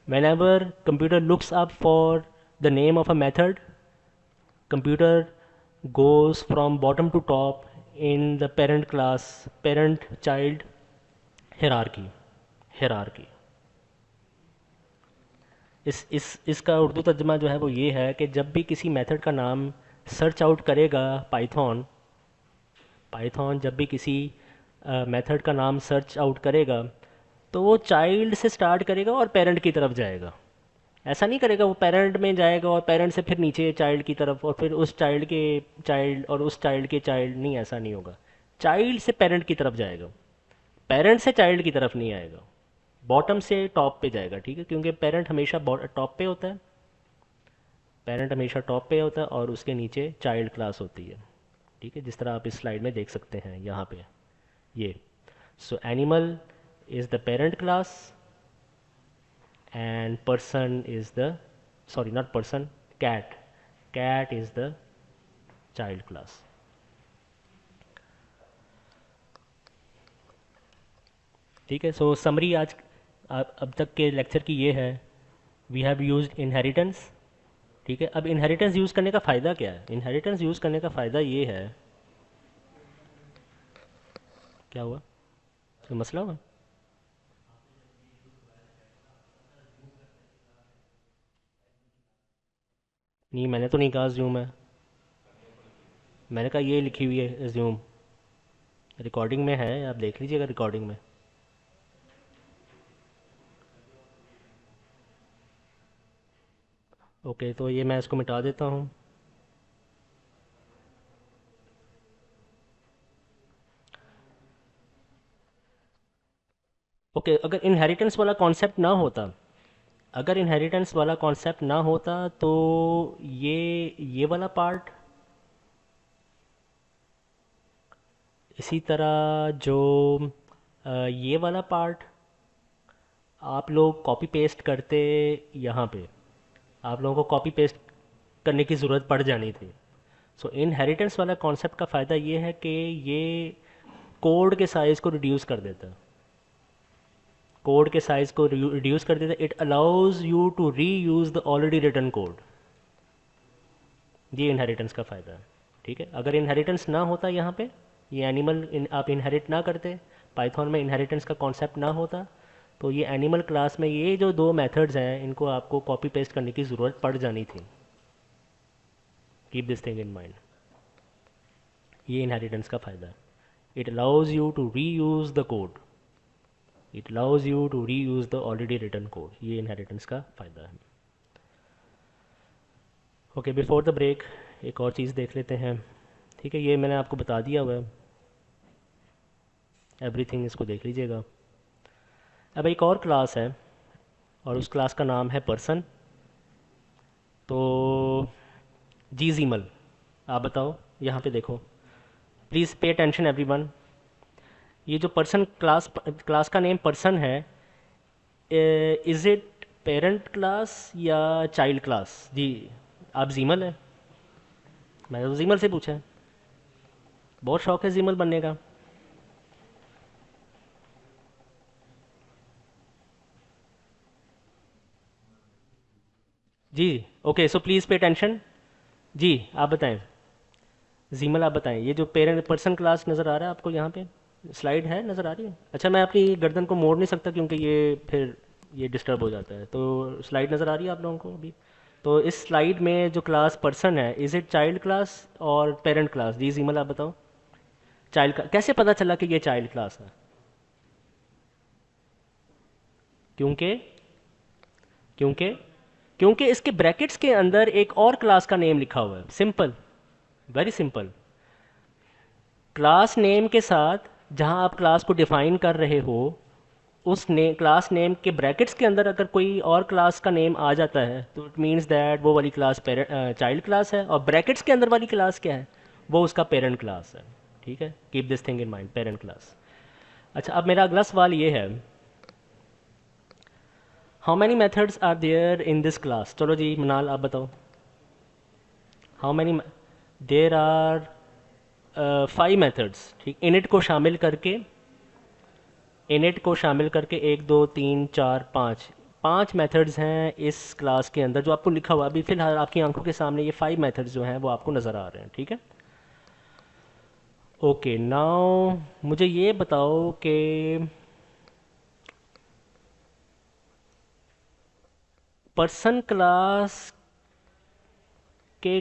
whenever computer looks up for the name of a method, computer goes from bottom to top in the parent class, parent child hierarchy। इसका उर्दू तर्जमा जो है वो ये है कि जब भी किसी मेथड का नाम सर्च आउट करेगा पाइथन, जब भी किसी मेथड का नाम सर्च आउट करेगा तो वो चाइल्ड से स्टार्ट करेगा और पेरेंट की तरफ जाएगा। ऐसा नहीं करेगा वो पेरेंट में जाएगा और पेरेंट से फिर नीचे चाइल्ड की तरफ और फिर उस चाइल्ड के चाइल्ड और उस चाइल्ड के चाइल्ड, नहीं, ऐसा नहीं होगा। चाइल्ड से पेरेंट की तरफ जाएगा, पेरेंट से चाइल्ड की तरफ नहीं आएगा। बॉटम से टॉप पे जाएगा, ठीक है, क्योंकि पेरेंट हमेशा टॉप पे होता है, पेरेंट हमेशा टॉप पे होता है और उसके नीचे चाइल्ड क्लास होती है, ठीक है, जिस तरह आप इस स्लाइड में देख सकते हैं यहाँ पे ये। So animal is the parent class and person is the, sorry, not person, cat is the child class। ठीक है। सो समरी आज अब तक के लेक्चर की ये है, वी हैव यूज्ड इनहेरिटेंस, ठीक है। अब इनहेरिटेंस यूज़ करने का फ़ायदा क्या है? इनहेरिटेंस यूज़ करने का फ़ायदा ये है, क्या हुआ, कोई मसला हुआ? नहीं, मैंने तो नहीं कहा ज्यूम है। मैंने कहा ये लिखी हुई है ज्यूम। रिकॉर्डिंग में है, आप देख लीजिएगा रिकॉर्डिंग में। ओके, तो ये मैं इसको मिटा देता हूँ। ओके, अगर इनहेरिटेंस वाला कॉन्सेप्ट ना होता, अगर इनहेरिटेंस वाला कॉन्सेप्ट ना होता तो ये ये वाला पार्ट, इसी तरह जो ये वाला पार्ट आप लोग कॉपी पेस्ट करते यहाँ पे, आप लोगों को कॉपी पेस्ट करने की ज़रूरत पड़ जानी थी। सो इनहेरिटेंस वाला कॉन्सेप्ट का फ़ायदा ये है कि ये कोड के साइज़ को रिड्यूस कर देता है। कोड के साइज़ को रिड्यूस कर देता है। It allows you to reuse the already written code. ये इनहेरिटेंस का फ़ायदा है। ठीक है, अगर इनहेरिटेंस ना होता यहाँ पे, ये एनिमल आप इनहेरिट ना करते, पाइथन में इनहेरिटेंस का कॉन्सेप्ट ना होता, तो ये एनिमल क्लास में ये जो दो मेथड्स हैं इनको आपको कॉपी पेस्ट करने की ज़रूरत पड़ जानी थी। Keep this thing in mind. ये इनहेरिटेंस का फ़ायदा है। It allows you to reuse the code, it allows you to reuse the already written code. ये इनहेरिटेंस का फ़ायदा है। ओके, बिफोर द ब्रेक एक और चीज़ देख लेते हैं। ठीक है, ये मैंने आपको बता दिया हुआ है एवरीथिंग, इसको देख लीजिएगा। अब एक और क्लास है और उस क्लास का नाम है पर्सन। तो जी जीमल, आप बताओ, यहाँ पे देखो, प्लीज़ पे अटेंशन एवरीवन। ये जो पर्सन क्लास, क्लास का नेम पर्सन है, इज़ इट पेरेंट क्लास या चाइल्ड क्लास? जी, आप जीमल है, मैंने तो जीमल से पूछा है। बहुत शौक है जीमल बनने का। जी, okay, so please pay attention. जी, आप बताएं, जीमल आप बताएं, ये जो पेरेंट पर्सन क्लास नज़र आ रहा है आपको यहाँ पे, स्लाइड है नज़र आ रही है? अच्छा, मैं अपनी गर्दन को मोड़ नहीं सकता क्योंकि ये फिर ये डिस्टर्ब हो जाता है। तो स्लाइड नज़र आ रही है आप लोगों को अभी? तो इस स्लाइड में जो क्लास पर्सन है, इज़ इट चाइल्ड क्लास और पेरेंट क्लास? जी जीमल आप बताओ। चाइल्ड का कैसे पता चला कि ये चाइल्ड क्लास है? क्योंकि क्योंकि क्योंकि इसके ब्रैकेट्स के अंदर एक और क्लास का नेम लिखा हुआ है। Simple, very simple. Class name के साथ जहां आप क्लास को डिफाइन कर रहे हो, उस क्लास नेम के ब्रैकेट्स के अंदर अगर कोई और क्लास का नेम आ जाता है तो इट मीन्स दैट वो वाली क्लास चाइल्ड क्लास है, और ब्रैकेट्स के अंदर वाली क्लास क्या है? वो उसका पेरेंट क्लास है। ठीक है, keep this thing in mind, parent class. अच्छा, अब मेरा अगला सवाल ये है, how many methods are there in this class? चलो जी मनाल आप बताओ, how many there are 5 methods. ठीक, इनिट को शामिल करके, इनिट को शामिल करके 1 2 3 4 5 5 मेथड्स हैं इस क्लास के अंदर, जो आपको लिखा हुआ अभी फिलहाल आपकी आंखों के सामने ये 5 मेथड्स जो हैं वो आपको नज़र आ रहे हैं। ठीक है, ओके, नाउ मुझे ये बताओ कि पर्सन क्लास के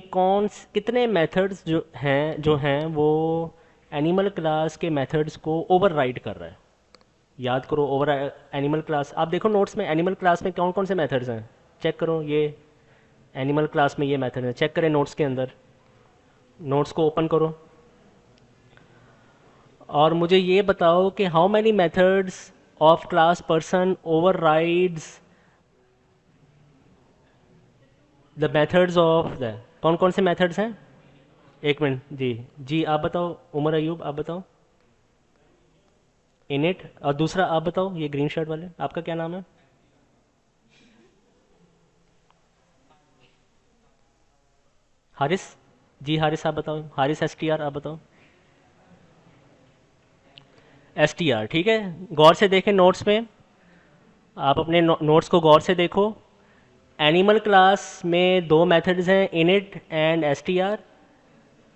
कितने मेथड्स जो हैं वो एनिमल क्लास के मेथड्स को ओवरराइड कर रहा है? याद करो, ओवर एनिमल क्लास, आप देखो नोट्स में एनिमल क्लास में कौन कौन से मेथड्स हैं, चेक करो। ये एनिमल क्लास में ये मेथड है, चेक करें नोट्स के अंदर, नोट्स को ओपन करो और मुझे ये बताओ कि how many methods of class person overrides the methods of the, कौन कौन से मेथड्स हैं? एक मिनट जी, जी आप बताओ, उमर अयूब आप बताओ। इनिट, और दूसरा आप बताओ, ये ग्रीन शर्ट वाले, आपका क्या नाम है? हारिस। जी हारिस आप बताओ, हारिस STR आप बताओ। STR, ठीक है। गौर से देखें नोट्स में, आप अपने नोट्स को गौर से देखो। एनिमल क्लास में दो मेथड्स हैं, init and STR।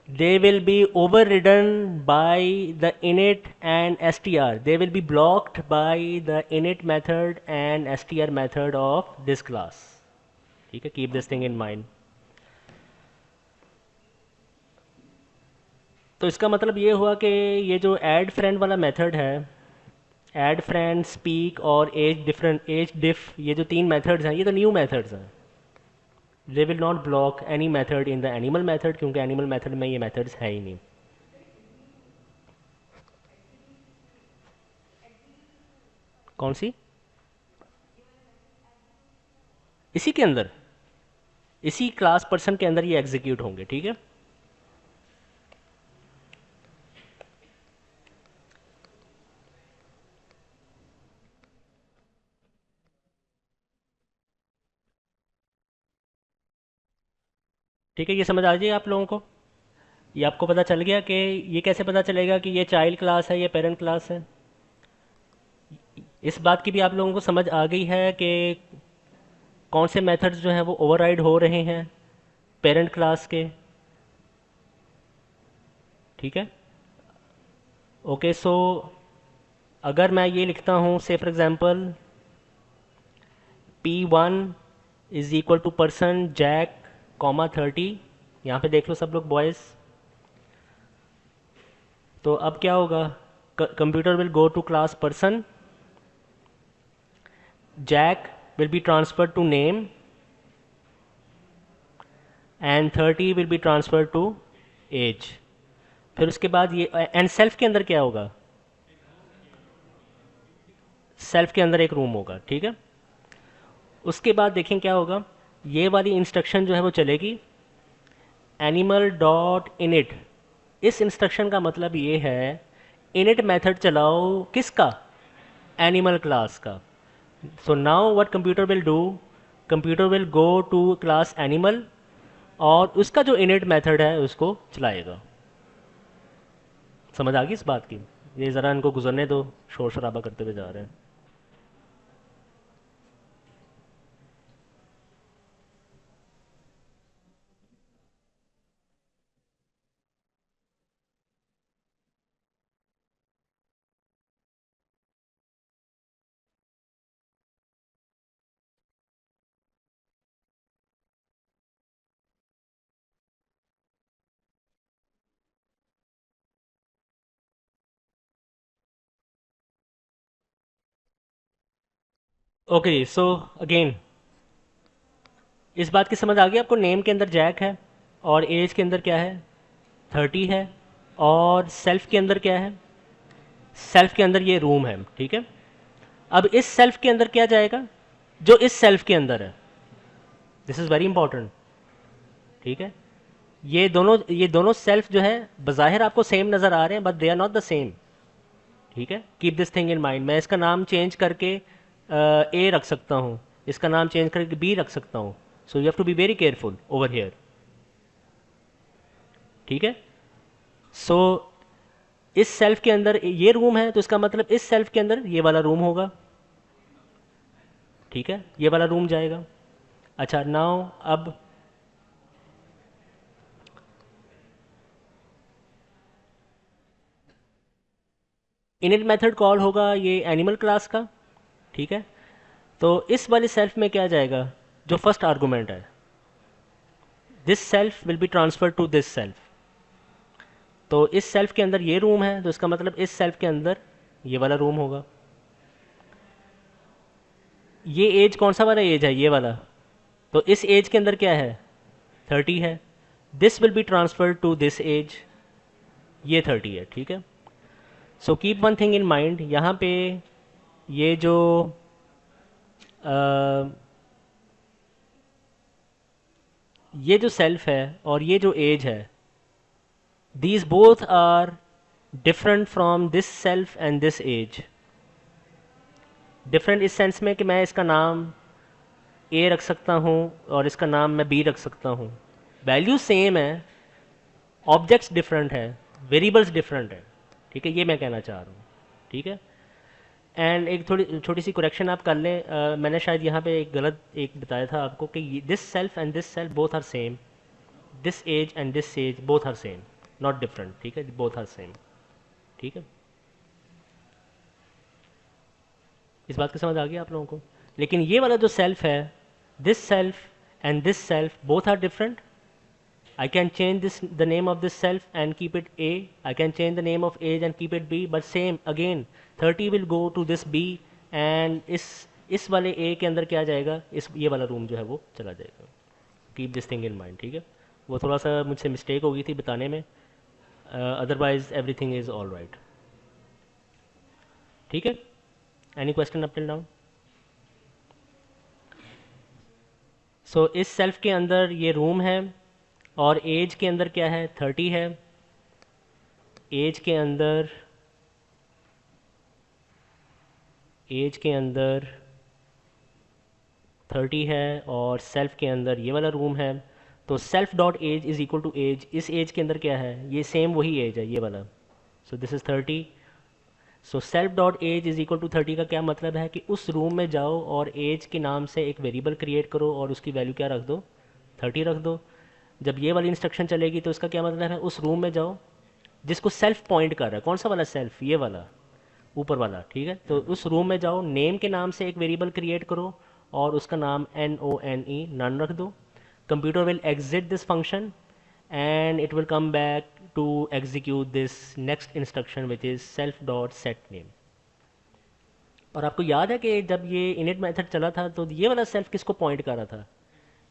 they will be overridden by the init and str, they will be blocked by the init method and str method of this class। ठीक है, keep this thing in mind। तो इसका मतलब ये हुआ कि ये जो ऐड फ्रेंड वाला मेथड है, ऐड फ्रेंड, स्पीक और एज डिफरेंट, एज डिफ, ये जो तीन मेथड्स हैं ये तो न्यू मेथड्स हैं. They will not block any method in the animal method, क्योंकि एनिमल मेथड में ये मेथड्स है ही नहीं. कौन सी? इसी के अंदर, इसी क्लास पर्सन के अंदर ये एग्जीक्यूट होंगे. ठीक है. ठीक है, ये समझ आ जाइए आप लोगों को. ये आपको पता चल गया कि ये कैसे पता चलेगा कि ये चाइल्ड क्लास है, ये पेरेंट क्लास है. इस बात की भी आप लोगों को समझ आ गई है कि कौन से मेथड्स जो हैं वो ओवरराइड हो रहे हैं पेरेंट क्लास के. ठीक है. ओके, सो अगर मैं ये लिखता हूँ say for example P1 is equal to person Jack comma 30, यहाँ पे देख लो सब लोग बॉयज़. तो अब क्या होगा, computer will go to class person, Jack will be transferred to name and 30 will be transferred to age. फिर उसके बाद ये एंड सेल्फ के अंदर क्या होगा, सेल्फ के अंदर एक रूम होगा. ठीक है. उसके बाद देखें क्या होगा, ये वाली इंस्ट्रक्शन जो है वो चलेगी, एनिमल डॉट इनिट. इस इंस्ट्रक्शन का मतलब ये है इनिट मेथड चलाओ किसका, एनिमल क्लास का. So now what computer will do, computer will go to class animal और उसका जो इनिट मेथड है उसको चलाएगा. समझ आ गई इस बात की? ये ज़रा इनको गुजरने दो, शोर शराबा करते हुए जा रहे हैं. ओके, सो अगेन इस बात की समझ आ गई आपको, नेम के अंदर जैक है और एज के अंदर क्या है, 30 है. और सेल्फ के अंदर क्या है, सेल्फ के अंदर ये रूम है. ठीक है. अब इस सेल्फ के अंदर क्या जाएगा, जो इस सेल्फ के अंदर है. This is very important. ठीक है. ये दोनों सेल्फ जो है बज़ाहिर आपको सेम नज़र आ रहे हैं, but they are not the same. ठीक है. Keep this thing in mind. मैं इसका नाम चेंज करके ए रख सकता हूँ, इसका नाम चेंज करके बी रख सकता हूँ. So you have to be very careful over here. ठीक है. सो इस सेल्फ के अंदर ये रूम है, तो इसका मतलब इस सेल्फ के अंदर ये वाला रूम होगा. ठीक है. ये वाला रूम जाएगा. अच्छा, नाउ अब इनिट मेथड कॉल होगा ये एनिमल क्लास का. ठीक है. तो इस वाले सेल्फ में क्या जाएगा, जो फर्स्ट आर्गूमेंट है, this self will be transfer to this self. तो इस सेल्फ के अंदर ये रूम है, तो इसका मतलब इस सेल्फ के अंदर ये वाला रूम होगा. ये एज कौन सा वाला एज है, ये वाला. तो इस एज के अंदर क्या है, 30 है. This will be transfer to this age, ये 30 है. ठीक है. So keep one thing in mind, यहाँ पे ये जो ये जो सेल्फ है और ये जो एज है, these both are different from this self and this age. Different इस सेंस में कि मैं इसका नाम ए रख सकता हूँ और इसका नाम मैं बी रख सकता हूँ. वैल्यू सेम है, ऑब्जेक्ट्स डिफरेंट है, वेरिएबल्स डिफरेंट है. ठीक है, ये मैं कहना चाह रहा हूँ. ठीक है. एंड एक थोड़ी छोटी सी करेक्शन आप कर लें, मैंने शायद यहाँ पे एक गलत एक बताया था आपको कि this self and this self both are same, this age and this age both are same, not different. ठीक है, बोथ आर सेम. ठीक है. इस बात की समझ आ गई आप लोगों को. लेकिन ये वाला जो सेल्फ है, this self and this self both are different. I can change this the name of this self and keep it A. I can change the name of age and keep it B. But same again, 30 will go to this B and इस वाले A के अंदर क्या जाएगा, इस ये वाला रूम जो है वो चला जाएगा. Keep this thing in mind. ठीक है, वो थोड़ा सा मुझसे मिस्टेक हो गई थी बताने में, otherwise everything is all right. ठीक है, any question up till now? So इस सेल्फ के अंदर ये रूम है और एज के अंदर क्या है, 30 है. एज के अंदर 30 है और सेल्फ के अंदर ये वाला रूम है. तो self dot age is equal to age. इस एज के अंदर क्या है, ये सेम वही एज है, ये वाला. So this is 30. So self dot age is equal to 30 का क्या मतलब है कि उस रूम में जाओ और एज के नाम से एक वेरिएबल क्रिएट करो और उसकी वैल्यू क्या रख दो, 30 रख दो. जब ये वाली इंस्ट्रक्शन चलेगी तो इसका क्या मतलब है, उस रूम में जाओ जिसको सेल्फ पॉइंट कर रहा है. कौन सा वाला सेल्फ, ये वाला ऊपर वाला. ठीक है, तो उस रूम में जाओ, नेम के नाम से एक वेरिएबल क्रिएट करो और उसका नाम NONE नन रख दो. Computer will exit this function and it will come back to execute this next instruction which is self dot set name. और आपको याद है कि जब ये init मेथड चला था तो ये वाला सेल्फ किसको पॉइंट कर रहा था,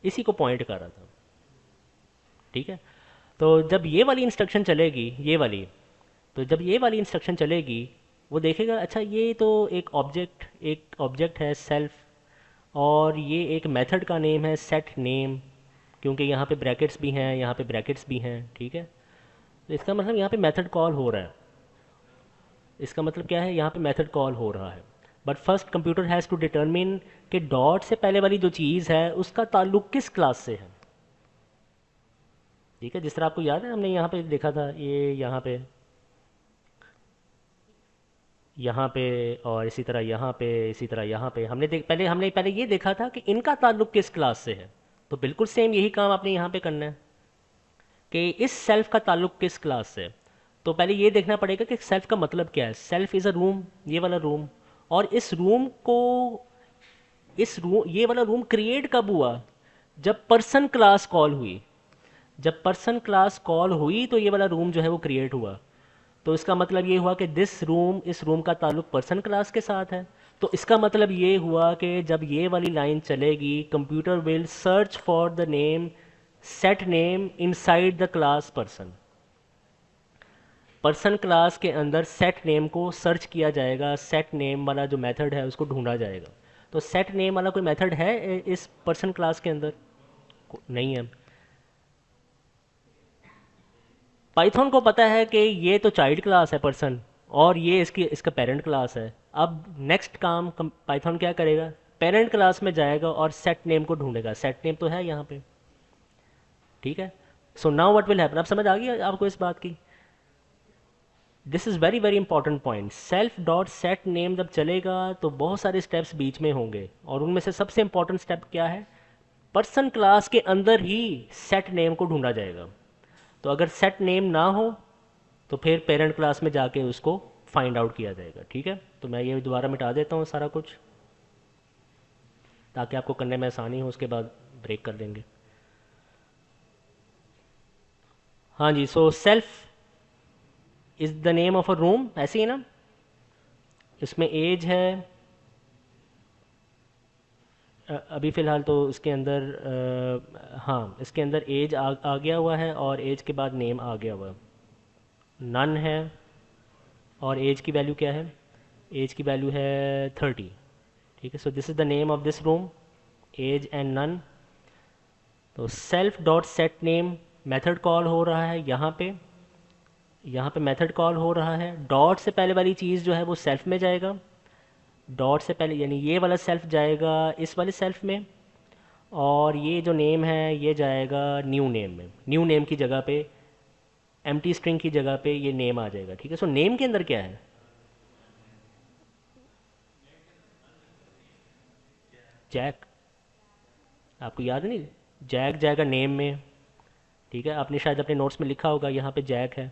इसी को पॉइंट कर रहा था. ठीक है, तो जब ये वाली इंस्ट्रक्शन चलेगी, ये वाली, तो जब ये वाली इंस्ट्रक्शन चलेगी वो देखेगा अच्छा ये तो एक ऑब्जेक्ट है सेल्फ और ये एक मेथड का नेम है सेट नेम, क्योंकि यहाँ पे ब्रैकेट्स भी हैं, यहाँ पे ब्रैकेट्स भी हैं. ठीक है, तो इसका मतलब यहाँ पे मेथड कॉल हो रहा है. इसका मतलब क्या है, यहाँ पे मेथड कॉल हो रहा है. But first computer has to determine कि डॉट से पहले वाली जो चीज़ है उसका ताल्लुक किस क्लास से है. ठीक है, जिस तरह आपको याद है हमने यहाँ पे देखा था, ये यहाँ पे और इसी तरह यहाँ पे, इसी तरह यहाँ पे हमने पहले ये देखा था कि इनका ताल्लुक किस क्लास से है. तो बिल्कुल सेम यही काम आपने यहाँ पे करना है कि इस सेल्फ का ताल्लुक किस क्लास से. तो पहले ये देखना पड़ेगा कि सेल्फ का मतलब क्या है. सेल्फ इज़ अ रूम, ये वाला रूम, और ये वाला रूम क्रिएट कब हुआ, जब पर्सन क्लास कॉल हुई. जब पर्सन क्लास कॉल हुई तो ये वाला रूम जो है वो क्रिएट हुआ. तो इसका मतलब ये हुआ कि इस रूम का ताल्लुक पर्सन क्लास के साथ है. तो इसका मतलब ये हुआ कि जब ये वाली लाइन चलेगी computer will search for the name set name inside the class person. Person class के अंदर सेट नेम को सर्च किया जाएगा, सेट नेम वाला जो मेथड है उसको ढूंढा जाएगा. तो सेट नेम वाला कोई मेथड है इस पर्सन क्लास के अंदर, नहीं है. पाइथन को पता है कि ये तो चाइल्ड क्लास है पर्सन और ये इसका पेरेंट क्लास है. अब नेक्स्ट काम पाइथन क्या करेगा, पेरेंट क्लास में जाएगा और सेट नेम को ढूंढेगा. सेट नेम तो है यहाँ पे. ठीक है, सो नाउ व्हाट विल हैपन, अब समझ आ गई आपको इस बात की. This is very very important point. Self dot set name जब चलेगा तो बहुत सारे स्टेप्स बीच में होंगे और उनमें से सबसे इंपॉर्टेंट स्टेप क्या है, पर्सन क्लास के अंदर ही सेट नेम को ढूंढा जाएगा. तो अगर सेट नेम ना हो तो फिर पेरेंट क्लास में जाके उसको फाइंड आउट किया जाएगा. ठीक है, तो मैं ये दोबारा मिटा देता हूँ सारा कुछ ताकि आपको करने में आसानी हो, उसके बाद ब्रेक कर देंगे. हाँ जी, so self is the name of a room, ऐसे ही ना. इसमें एज है, अभी फ़िलहाल तो इसके अंदर हाँ इसके अंदर एज आ गया हुआ है और एज के बाद नेम आ गया हुआ है. नन है और एज की वैल्यू क्या है, एज की वैल्यू है 30. ठीक है, so this is the name of this room, age and none. तो self dot set name method call हो रहा है यहाँ पे मेथड कॉल हो रहा है. डॉट से पहले वाली चीज़ जो है वो सेल्फ में जाएगा, डॉट से पहले यानी ये वाला सेल्फ जाएगा इस वाले सेल्फ में, और ये जो नेम है ये जाएगा न्यू नेम में. न्यू नेम की जगह पे, एम्प्टी स्ट्रिंग की जगह पे ये नेम आ जाएगा. ठीक है, सो नेम के अंदर क्या है, जैक. आपको याद नहीं, जैक जाएगा नेम में. ठीक है, आपने शायद अपने नोट्स में लिखा होगा यहाँ पे जैक है.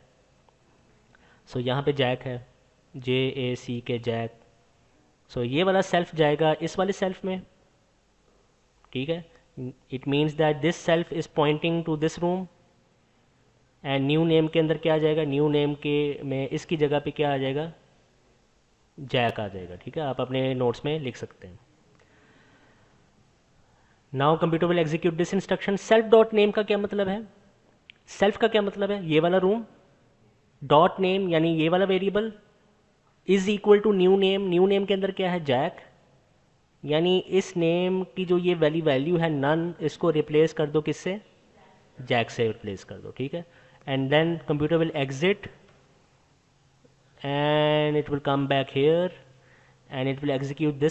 सो यहाँ पे जैक है, JACK जैक. सो ये वाला सेल्फ जाएगा इस वाले सेल्फ में. ठीक है, it means that this self is pointing to this room and new name के अंदर क्या आ जाएगा, न्यू नेम के में इसकी जगह पे क्या आ जाएगा, जैक आ जाएगा। ठीक है, आप अपने नोट्स में लिख सकते हैं। Now computer will execute this instruction. Self dot name का क्या मतलब है, सेल्फ का क्या मतलब है, ये वाला रूम, डॉट नेम यानी ये वाला variable, is equal to new name, new name के अंदर क्या है, जैक, यानी इस नेम की जो ये वैली वैल्यू है नन, इसको रिप्लेस कर दो किससे, जैक से रिप्लेस कर दो। ठीक है, and then computer will exit and it will come back here and it will execute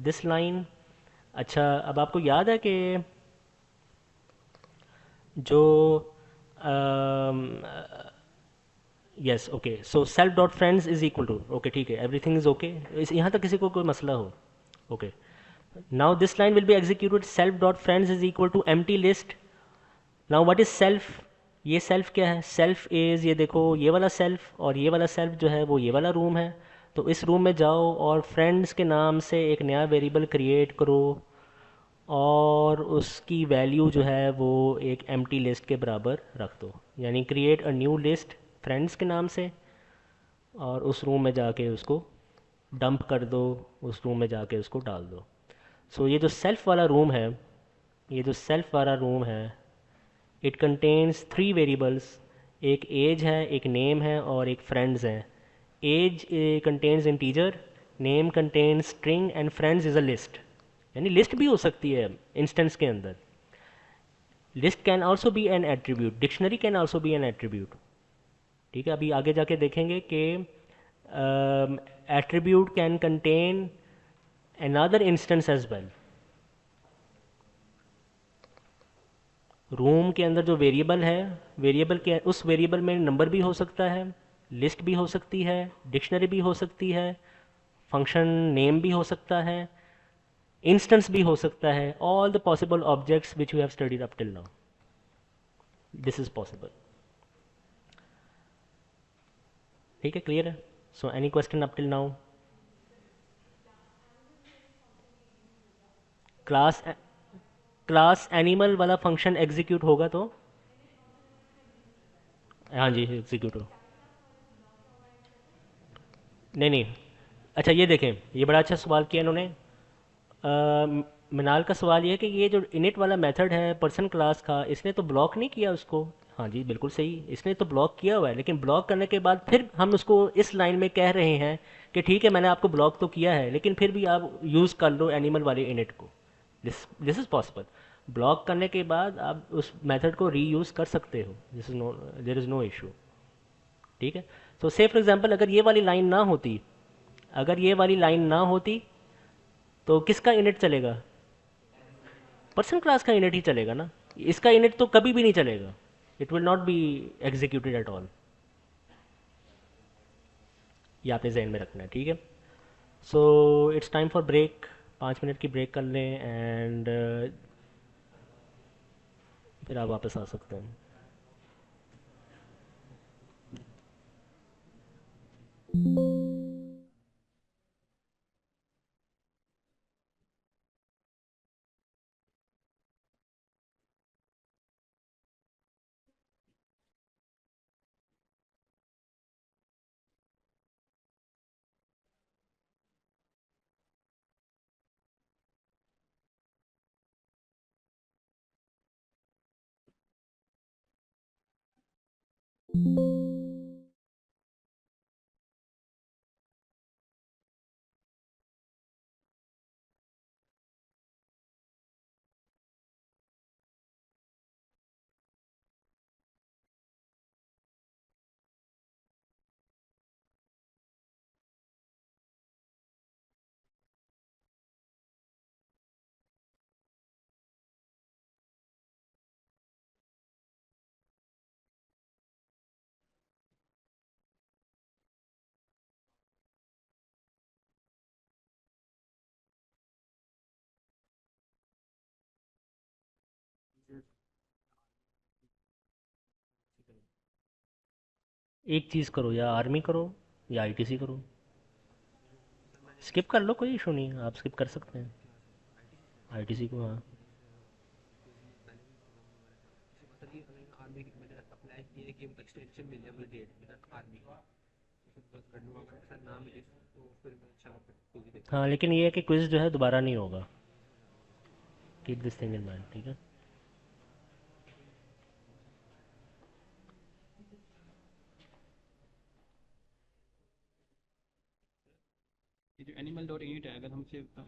this line। अच्छा, अब आपको याद है कि जो yes okay, so self dot friends is equal to, okay ठीक है, एवरीथिंग इज ओके, यहाँ तक किसी को कोई मसला हो, okay. Now this line will be executed, self dot friends is equal to empty list. Now what is self, ये सेल्फ क्या है, सेल्फ इज़, ये देखो ये वाला सेल्फ और ये वाला सेल्फ जो है वो ये वाला रूम है। तो इस रूम में जाओ और फ्रेंड्स के नाम से एक नया वेरिएबल क्रिएट करो और उसकी वैल्यू जो है वो एक एम्प्टी लिस्ट के बराबर रख दो, यानी create a new list friends के नाम से और उस रूम में जाके उसको डंप कर दो, उस रूम में जाके उसको डाल दो। सो ये जो सेल्फ वाला रूम है, ये जो सेल्फ वाला रूम है, इट कंटेन्स थ्री वेरिएबल्स, एक एज है, एक नेम है और एक फ्रेंड्स है। Age contains integer, name contains string and friends is a list, यानी लिस्ट भी हो सकती है इंस्टेंस के अंदर। List can also be an attribute, dictionary can also be an attribute. ठीक है, अभी आगे जाके देखेंगे कि attribute can contain another instance as well। Room के अंदर जो वेरिएबल है, वेरिएबल के उस वेरिएबल में नंबर भी हो सकता है, लिस्ट भी हो सकती है, डिक्शनरी भी हो सकती है, फंक्शन नेम भी हो सकता है, इंस्टेंस भी हो सकता है। All the possible objects which you have studied up till now, this is possible. ठीक है, क्लियर है। So any question up till now. Class, class animal वाला फंक्शन एग्जीक्यूट होगा तो, हाँ जी एग्जीक्यूट हो, नहीं नहीं, अच्छा ये देखें, ये बड़ा अच्छा सवाल किया इन्होंने। मिनाल का सवाल ये है कि ये जो इनिट वाला मेथड है पर्सन क्लास का, इसने तो ब्लॉक नहीं किया उसको। हाँ जी बिल्कुल सही, इसने तो ब्लॉक किया हुआ है, लेकिन ब्लॉक करने के बाद फिर हम उसको इस लाइन में कह रहे हैं कि ठीक है मैंने आपको ब्लॉक तो किया है, लेकिन फिर भी आप यूज़ कर लो एनिमल वाले इनिट को। दिस इज़ पॉसिबल, ब्लॉक करने के बाद आप उस मेथड को रीयूज़ कर सकते हो, this is no, there is no issue. ठीक है, तो से फॉर एग्जांपल अगर ये वाली लाइन ना होती, अगर ये वाली लाइन ना होती तो किसका इनिट चलेगा, पर्सन क्लास का इनिट ही चलेगा ना, इसका इनिट तो कभी भी नहीं चलेगा, it will not be executed at all. ये आपने जहन में रखना है। ठीक है, so it's time for break, 5 minute की ब्रेक कर लें एंड फिर आप वापस आ सकते हैं। एक चीज़ करो, या आर्मी करो या आईटीसी करो, स्किप कर लो, कोई इशू नहीं, आप स्किप कर सकते हैं आईटीसी को। हाँ आर्मी की मैंने अप्लाई किया है कि एक्सटेंशन मिल जाए मुझे डेट में आर्मी की, तो बस कर लूँगा, अगर सर ना मिले तो फिर मैं अच्छा कुछ हाँ, देखूँगा। लेकिन ये है कि क्विज़ जो है दोबारा नहीं होगा। Keep this thing in mind, ठीक है। ये जो एनिमल डॉट इनिट है, अगर हम सिर्फ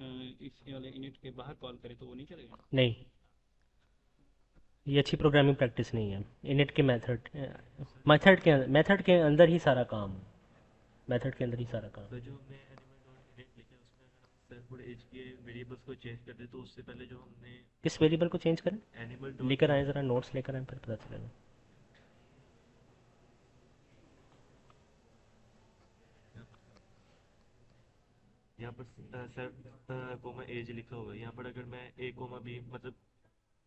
इस वाले इनिट के बाहर कॉल करें तो वो नहीं चलेगा? नहीं, ये अच्छी प्रोग्रामिंग प्रैक्टिस नहीं है। इनिट के मेथड के अंदर ही सारा काम, मेथड के अंदर ही सारा काम। तो जो हमने एनिमल डॉट इनिट लिखा है उसमें अगर हम सेल्फ और एज के वेरिएबल्स को चेंज कर दें तो उससे पहले जो हमने किस वेरिएबल को चेंज करें? एनिमल डॉट लेकर आए ज़रा, नोट्स लेकर आए, फिर पता चलेगा। यहाँ पर सेल्फ कोमा एज लिखा हुआ है, यहाँ पर अगर मैं ए कोमा बी मतलब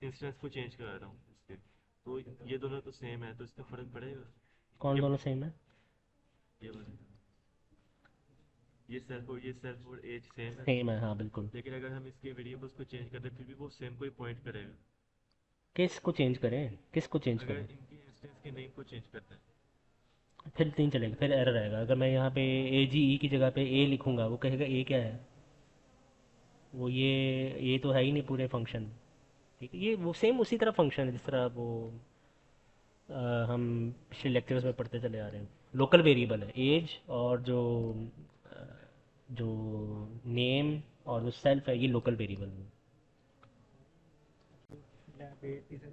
इंस्टेंस को चेंज करा रहा हूँ इसके, तो ये दोनों तो सेम है, तो इसका फर्क पड़ेगा? कौन ये दोनों सेम है? ये वाला, ये सेल्फ और एज सेम है, सेम है, हाँ बिल्कुल। लेकिन अगर हम इसके वेरिएबल्स को चेंज कर दें फिर भी वो सेम को ही पॉइंट करेगा। किस को चेंज करें, किस को चेंज अगर करें? इनकी इंस्टेंस के नेम को चेंज करते हैं। फिर नहीं चलेगा, फिर एरर आएगा। अगर मैं यहाँ पे ए जी ई की जगह पे ए लिखूँगा, वो कहेगा ए क्या है। वो ये तो है ही नहीं पूरे फंक्शन। ठीक है, ये वो सेम उसी तरह फंक्शन है जिस तरह वो हम पिछले लेक्चर्स में पढ़ते चले आ रहे हैं। लोकल वेरिएबल है एज, और अ, जो नेम और जो सेल्फ है, ये लोकल वेरिएबल है। लैब 8 इधर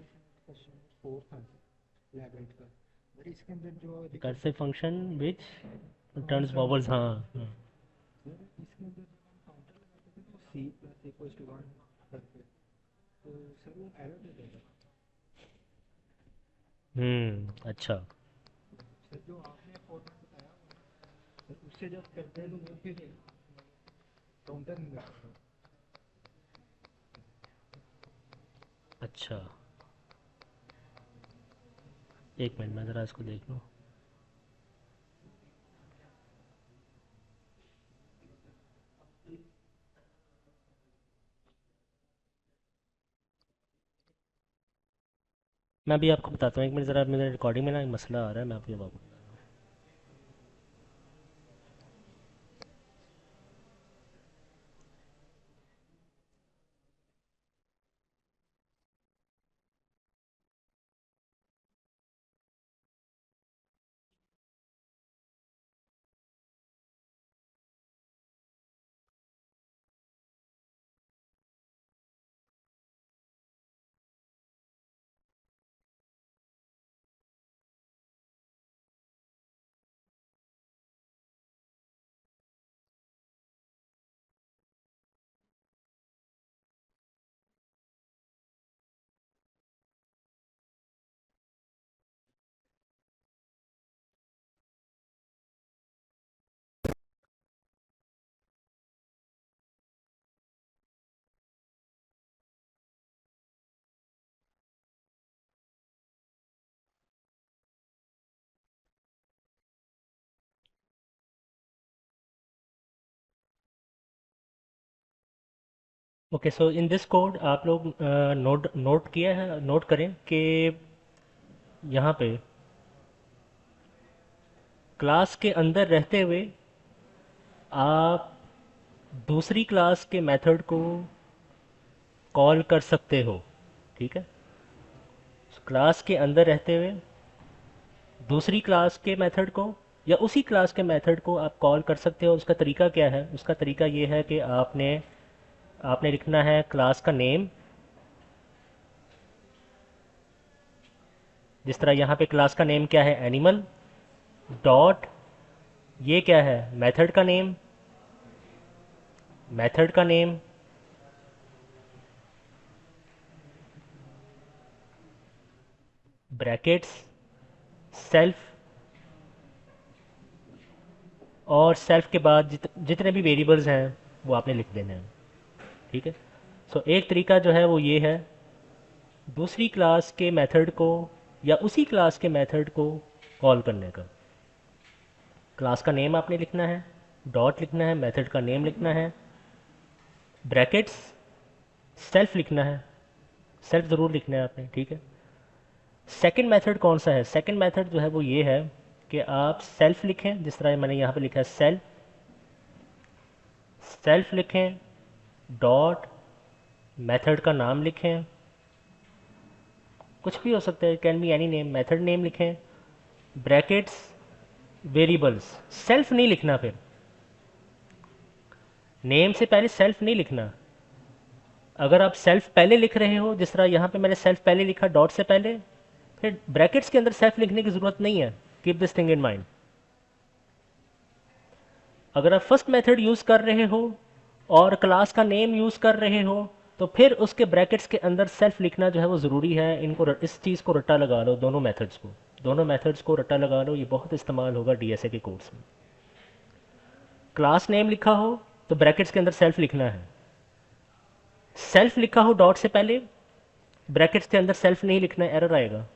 क्वेश्चन 4 था लैब 8 का, बट इसके अंदर जो दिक्कत रिकर्सिव है function which returns counter vowels, वाला, हाँ हाँ। सर इसके अंदर जब हम काउंटर लगाते थे तो सी प्लस इक्वल्स टू 1 करके, तो सर वो एरर दे देगा। अच्छा। सर जो आपने फॉर्मेट बताया वो ना, सर उससे जब करते हैं तो वो फिर काउंटर नहीं लगाता। अच्छा, एक मिनट मैं ज़रा इसको देख लूँ। मैं अभी आपको बताता हूँ, एक मिनट ज़रा, मेरे रिकॉर्डिंग में ना एक मसला आ रहा है, मैं आपको बताऊँ। Okay, so in this code आप लोग नोट नोट किया है, नोट करें कि यहाँ पे क्लास के अंदर रहते हुए आप दूसरी क्लास के मेथड को कॉल कर सकते हो। ठीक है, क्लास के अंदर रहते हुए दूसरी क्लास के मेथड को या उसी क्लास के मेथड को आप कॉल कर सकते हो। उसका तरीका क्या है? उसका तरीका ये है कि आपने आपने लिखना है क्लास का नेम, जिस तरह यहाँ पे क्लास का नेम क्या है, एनिमल डॉट, ये क्या है, मेथड का नेम, मेथड का नेम ब्रैकेट्स सेल्फ, और सेल्फ के बाद जितने भी वेरिएबल्स हैं वो आपने लिख देने हैं। ठीक है, सो एक तरीका जो है वो ये है, दूसरी क्लास के मेथड को या उसी क्लास के मेथड को कॉल करने का। क्लास का नेम आपने लिखना है, डॉट लिखना है, मेथड का नेम लिखना है, ब्रैकेट्स सेल्फ लिखना है, सेल्फ ज़रूर लिखना है आपने। ठीक है, सेकंड मेथड कौन सा है? सेकंड मेथड जो है वो ये है कि आप सेल्फ लिखें, जिस तरह मैंने यहाँ पे लिखा है सेल्फ, सेल्फ लिखें, डॉट मेथड का नाम लिखें, कुछ भी हो सकता है, can be any name, method name लिखें, ब्रैकेट्स, वेरिएबल्स। सेल्फ नहीं लिखना, फिर नेम से पहले सेल्फ नहीं लिखना। अगर आप सेल्फ पहले लिख रहे हो, जिस तरह यहाँ पे मैंने सेल्फ पहले लिखा डॉट से पहले, फिर ब्रैकेट्स के अंदर सेल्फ लिखने की ज़रूरत नहीं है। Keep this thing in mind. अगर आप फर्स्ट मेथड यूज़ कर रहे हो और क्लास का नेम यूज़ कर रहे हो, तो फिर उसके ब्रैकेट्स के अंदर सेल्फ लिखना जो है वो ज़रूरी है। इनको इस चीज़ को रट्टा लगा लो, दोनों मेथड्स को, दोनों मेथड्स को रट्टा लगा लो। ये बहुत इस्तेमाल होगा डीएसए के कोर्स में। क्लास नेम लिखा हो तो ब्रैकेट्स के अंदर सेल्फ लिखना है। सेल्फ लिखा हो डॉट से पहले, ब्रैकेट्स के अंदर सेल्फ नहीं लिखना, एरर आएगा।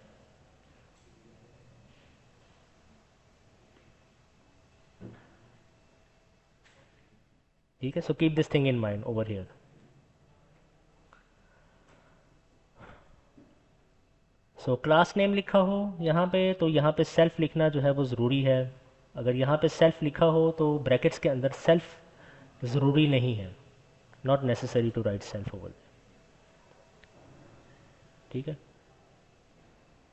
ठीक है, so keep this thing in mind over here. So class name लिखा हो यहाँ पे, तो यहाँ पे सेल्फ लिखना जो है वो ज़रूरी है। अगर यहाँ पे सेल्फ लिखा हो तो ब्रैकेट्स के अंदर सेल्फ ज़रूरी नहीं है, not necessary to write self over. ठीक है,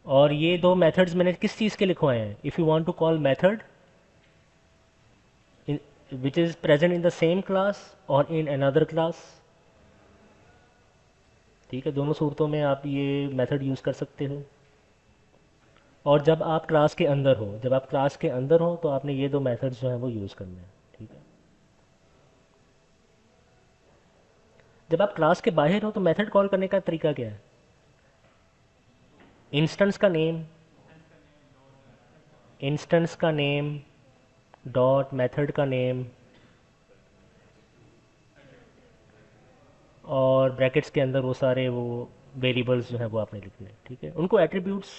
और ये दो मेथड्स मैंने किस चीज़ के लिखवाए हैं? If you want to call method which is present in the same class और इन अनदर क्लास। ठीक है, दोनों सूरतों में आप ये मेथड यूज़ कर सकते हो। और जब आप क्लास के अंदर हो, जब आप क्लास के अंदर हो तो आपने ये दो मेथड्स जो हैं वो यूज़ करने हैं। ठीक है, जब आप क्लास के बाहर हो तो मेथड कॉल करने का तरीका क्या है? इंस्टेंस का नेम, इंस्टेंस का नेम डॉट मेथड का नेम, और ब्रैकेट्स के अंदर वो सारे वो वेरिएबल्स जो हैं वो आपने लिखने हैं। ठीक है, उनको एट्रीब्यूट्स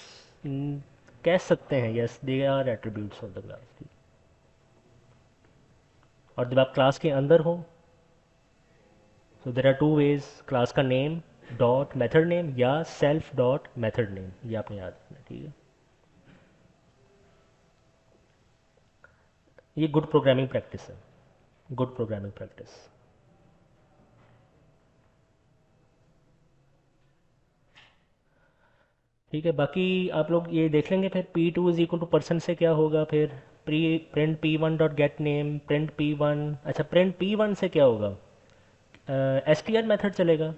कह सकते हैं, yes they are attributes of the class. ठीक, और जब आप क्लास के अंदर हो, so there are two ways, class का नेम डॉट मेथड नेम या सेल्फ डॉट मेथड नेम, ये आपने याद रखना है। ठीक है, ये गुड प्रोग्रामिंग प्रैक्टिस है, गुड प्रोग्रामिंग प्रैक्टिस। ठीक है, बाकी आप लोग ये देख लेंगे फिर P two is equal to person से क्या होगा, फिर pre print P one dot get name, print P one. अच्छा, प्रिंट पी वन से क्या होगा? एस टी आर मेथड चलेगा,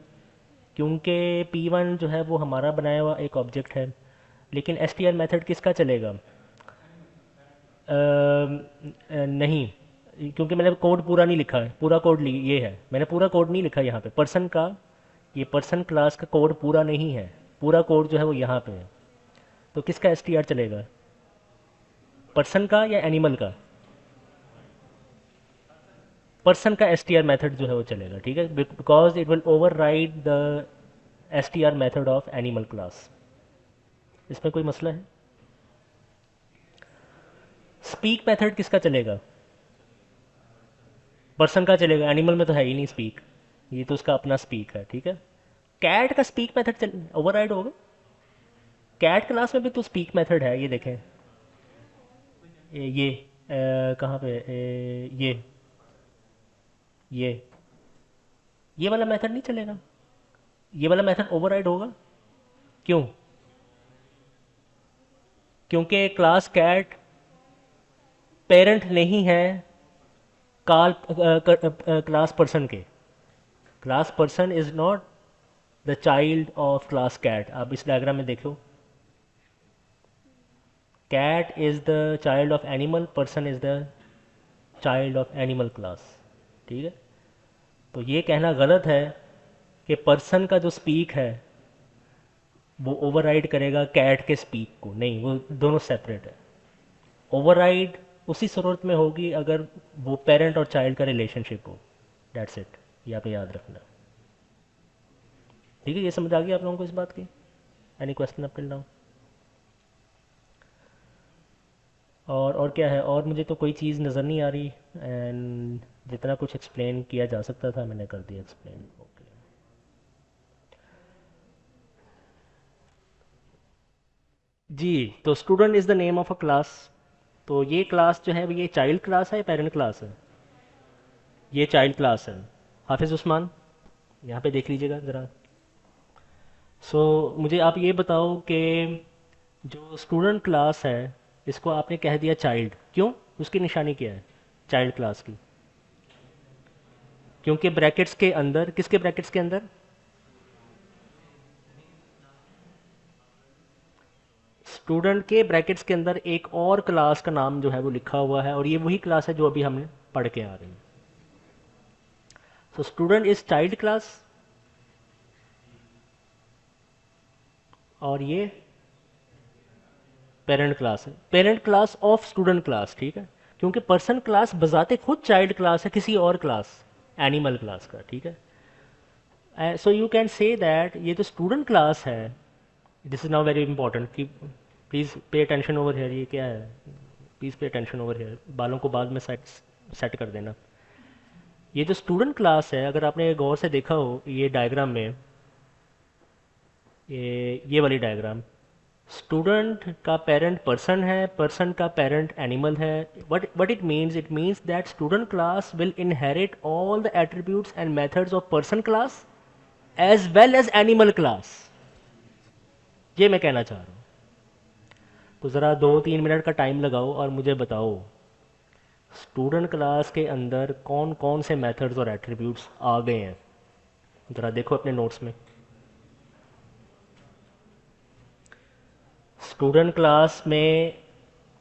क्योंकि पी वन जो है वो हमारा बनाया हुआ एक ऑब्जेक्ट है। लेकिन एस टी आर मेथड किसका चलेगा? नहीं, क्योंकि मैंने कोड पूरा नहीं लिखा है, पूरा कोड ये है, मैंने पूरा कोड नहीं लिखा यहाँ पे पर्सन का। ये पर्सन क्लास का कोड पूरा नहीं है, पूरा कोड जो है वो यहाँ पे है। तो किसका एस टी आर चलेगा? पर्सन का या एनिमल का? पर्सन का एस टी आर मैथड जो है वो चलेगा। ठीक है, because it will over ride the S T are method of animal class. इसमें कोई मसला है? स्पीक मैथड किसका चलेगा? पर्सन का चलेगा, एनिमल में तो है ही नहीं स्पीक, ये तो उसका अपना स्पीक है। ठीक है, कैट का स्पीक मैथड ओवर राइड होगा। कैट क्लास में भी तो स्पीक मैथड है, ये देखें, ये कहाँ पे ये ये वाला मेथड नहीं चलेगा, ये वाला मेथड ओवरराइड होगा। क्यों? क्योंकि क्लास कैट पेरेंट नहीं है काल क्लास पर्सन के। Class person is not the child of class cat. आप इस डायग्राम में देखो, cat is the child of animal, person is the child of animal class. ठीक है, तो ये कहना गलत है कि पर्सन का जो स्पीक है वो ओवरराइड करेगा कैट के स्पीक को, नहीं, वो दोनों सेपरेट है। ओवरराइड उसी सूरत में होगी अगर वो पेरेंट और चाइल्ड का रिलेशनशिप हो, दैट्स इट, ये आपने याद रखना। ठीक है, ये समझ आ गई आप लोगों को इस बात की? Any question up till now? और क्या है? और मुझे तो कोई चीज़ नज़र नहीं आ रही, एंड जितना कुछ एक्सप्लेन किया जा सकता था मैंने कर दिया एक्सप्लेन। ओके, जी, तो student is the name of a class. तो ये क्लास जो है ये चाइल्ड क्लास है या पेरेंट क्लास है? ये चाइल्ड क्लास है। हाफिज़ उस्मान, यहाँ पे देख लीजिएगा ज़रा। मुझे आप ये बताओ कि जो स्टूडेंट क्लास है इसको आपने कह दिया चाइल्ड, क्यों? उसकी निशानी क्या है चाइल्ड क्लास की? क्योंकि ब्रैकेट्स के अंदर, किसके ब्रैकेट्स के अंदर? स्टूडेंट के ब्रैकेट्स के अंदर एक और क्लास का नाम जो है वो लिखा हुआ है, और ये वही क्लास है जो अभी हमने पढ़ के आ रही है। So student is child class, और ये पेरेंट क्लास है, parent class of student class, ठीक है? क्योंकि पर्सन क्लास बजाते खुद चाइल्ड क्लास है किसी और क्लास, एनिमल क्लास का, ठीक है? So you can say that ये जो स्टूडेंट क्लास है, this is now very important कि please pay attention over here. ये क्या है? Please pay attention over hair, बालों को बाद में सेट सेट कर देना। ये जो स्टूडेंट क्लास है, अगर आपने गौर से देखा हो ये डायग्राम में, ये वाली डायग्राम, स्टूडेंट का पेरेंट पर्सन है, पर्सन का पेरेंट एनिमल है। What it means that student class will inherit all the attributes and methods of person class as well as animal class. ये मैं कहना चाह रहा हूँ। तो ज़रा 2-3 मिनट का टाइम लगाओ और मुझे बताओ स्टूडेंट क्लास के अंदर कौन कौन से मेथड्स और एट्रीब्यूट्स आ गए हैं। ज़रा देखो अपने नोट्स में। स्टूडेंट क्लास में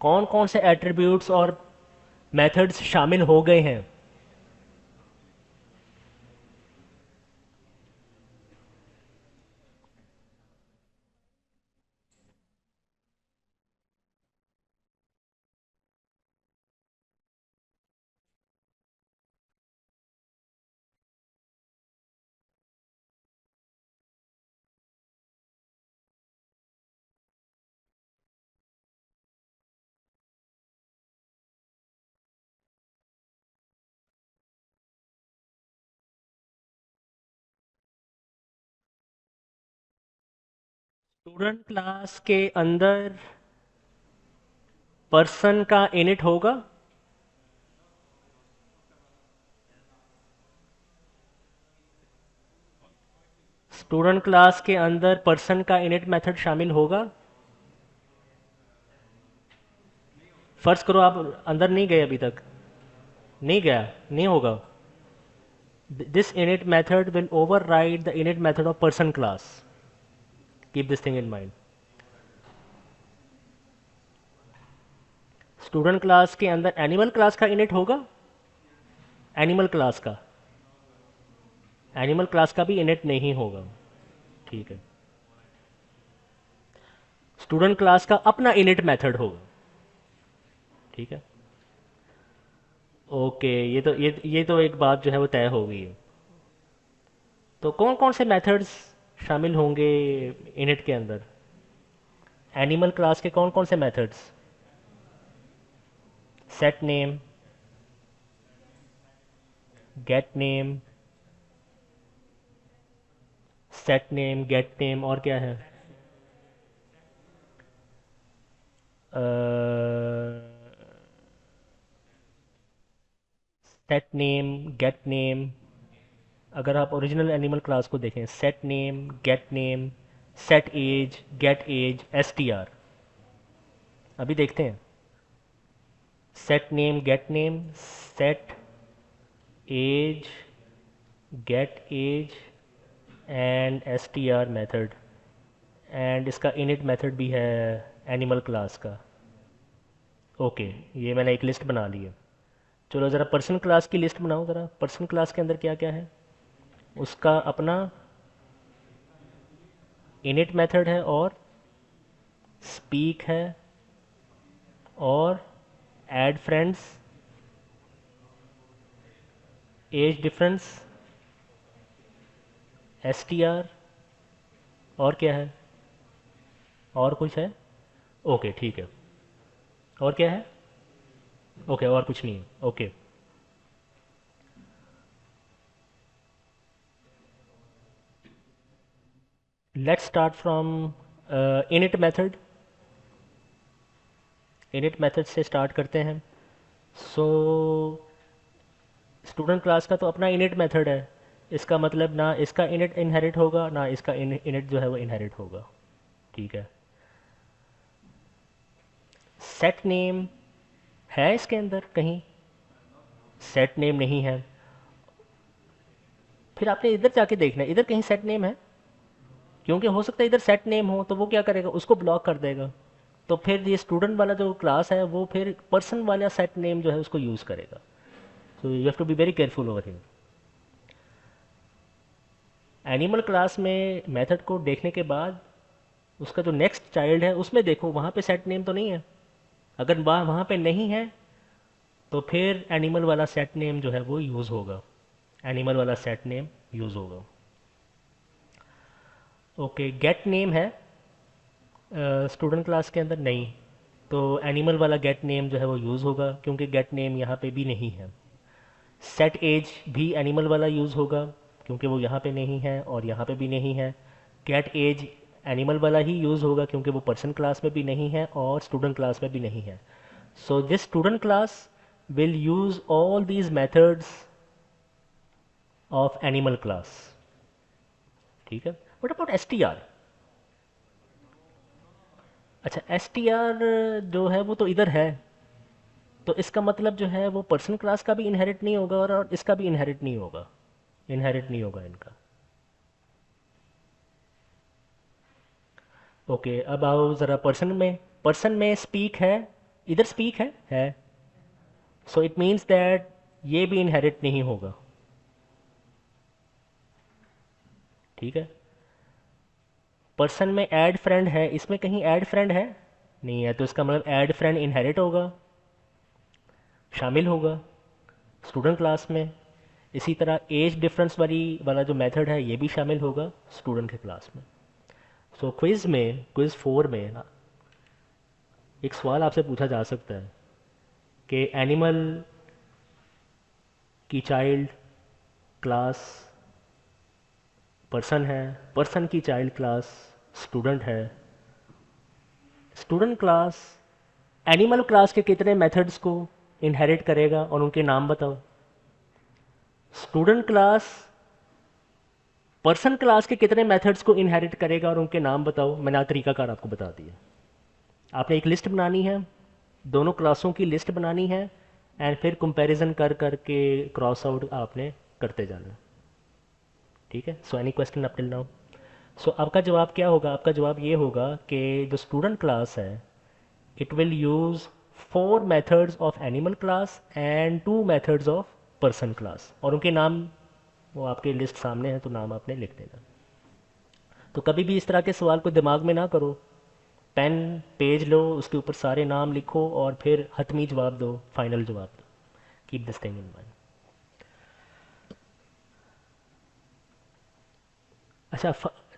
कौन कौन से एट्रीब्यूट्स और मेथड्स शामिल हो गए हैं? स्टूडेंट क्लास के अंदर पर्सन का इनिट होगा। स्टूडेंट क्लास के अंदर पर्सन का इनिट मेथड शामिल होगा। फर्ज करो आप अंदर नहीं गए अभी तक, नहीं गया, नहीं होगा। This init method will override the init method of person class. Keep this thing in mind. Student class के अंदर एनिमल क्लास का इनिट होगा। एनिमल क्लास का, एनिमल क्लास का भी इनिट नहीं होगा, ठीक है? स्टूडेंट क्लास का अपना इनिट मेथड होगा, ठीक है? ओके, ये तो एक बात जो है वो तय हो गई है। तो कौन कौन से मेथड्स शामिल होंगे इनिट के अंदर? एनिमल क्लास के कौन कौन से methods? Set name, get name, set name, get name, और क्या है? Set name, get name. अगर आप ओरिजिनल एनिमल क्लास को देखें, set name, get name, set age, get age, S T R. अभी देखते हैं। Set name, get name, set age, get age and S T R method, and इसका इनिट मेथड भी है एनिमल क्लास का। ओके, ये मैंने एक लिस्ट बना ली है। चलो ज़रा पर्सन क्लास की लिस्ट बनाओ। ज़रा पर्सन क्लास के अंदर क्या क्या है? उसका अपना इनिट मेथड है, और स्पीक है, और add friends, age difference, S T are, और क्या है? और कुछ है? ओके, ठीक है। और क्या है? ओके, और कुछ नहीं है। Okay, let's start from init method. Init method से स्टार्ट करते हैं। सो स्टूडेंट क्लास का तो अपना इनिट मेथड है, इसका मतलब ना इसका इनिट इनहेरिट होगा ना इसका इनिट जो है वो इनहेरिट होगा। ठीक है। सेट नेम है इसके अंदर कहीं? सेट नेम नहीं है। फिर आपने इधर जाके देखना है, इधर कहीं सेट नेम है, क्योंकि हो सकता है इधर सेट नेम हो, तो वो क्या करेगा, उसको ब्लॉक कर देगा। तो फिर ये स्टूडेंट वाला जो क्लास है वो फिर पर्सन वाला सेट नेम जो है उसको यूज़ करेगा। So you have to be very careful over here. Animal class में मेथड को देखने के बाद उसका जो नेक्स्ट चाइल्ड है उसमें देखो वहाँ पे सेट नेम तो नहीं है। अगर वहाँ पे नहीं है तो फिर एनिमल वाला सेट नेम जो है वो यूज़ होगा, एनिमल वाला सेट नेम यूज़ होगा। ओके, गेट नेम है स्टूडेंट क्लास के अंदर नहीं, तो एनिमल वाला गेट नेम जो है वो यूज़ होगा, क्योंकि गेट नेम यहाँ पे भी नहीं है। सेट एज भी एनिमल वाला यूज़ होगा, क्योंकि वो यहाँ पे नहीं है और यहाँ पे भी नहीं है। गेट एज एनिमल वाला ही यूज़ होगा, क्योंकि वो पर्सन क्लास में भी नहीं है और स्टूडेंट क्लास में भी नहीं है। So this student class will use all these methods of animal class। ठीक है। what about str? अच्छा, str जो है वो तो इधर है, तो इसका मतलब जो है वो पर्सन क्लास का भी इनहेरिट नहीं होगा और इसका भी इनहेरिट नहीं होगा, इनहेरिट नहीं होगा इनका। ओके, अब आओ ज़रा पर्सन में। पर्सन में स्पीक है, इधर स्पीक है। सो इट मीन्स दैट ये भी इनहेरिट नहीं होगा। ठीक है। पर्सन में ऐड फ्रेंड है, इसमें कहीं ऐड फ्रेंड है नहीं है, तो इसका मतलब ऐड फ्रेंड इनहेरिट होगा, शामिल होगा स्टूडेंट क्लास में। इसी तरह एज डिफरेंस वाला जो मेथड है ये भी शामिल होगा स्टूडेंट के क्लास में। सो क्विज़ 4 में ना एक सवाल आपसे पूछा जा सकता है कि एनिमल की चाइल्ड क्लास पर्सन है, पर्सन की चाइल्ड क्लास स्टूडेंट है। स्टूडेंट क्लास एनिमल क्लास के कितने मेथड्स को इनहेरिट करेगा और उनके नाम बताओ। स्टूडेंट क्लास पर्सन क्लास के कितने मेथड्स को इनहेरिट करेगा और उनके नाम बताओ। मैंने आज तरीकाकार आपको बता दिया। आपने एक लिस्ट बनानी है, दोनों क्लासों की लिस्ट बनानी है, एंड फिर कंपैरिजन कर करके क्रॉस आउट आपने करते जाना है। ठीक है। So any question up till now? So आपका जवाब क्या होगा? आपका जवाब ये होगा कि जो स्टूडेंट क्लास है it will use 4 methods of animal class and 2 methods of person class, और उनके नाम वो आपके लिस्ट सामने है, तो नाम आपने लिख देना। तो कभी भी इस तरह के सवाल को दिमाग में ना करो, पेन पेज लो, उसके ऊपर सारे नाम लिखो और फिर हतमी जवाब दो, फाइनल जवाब दो। Keep this thing in mind. अच्छा,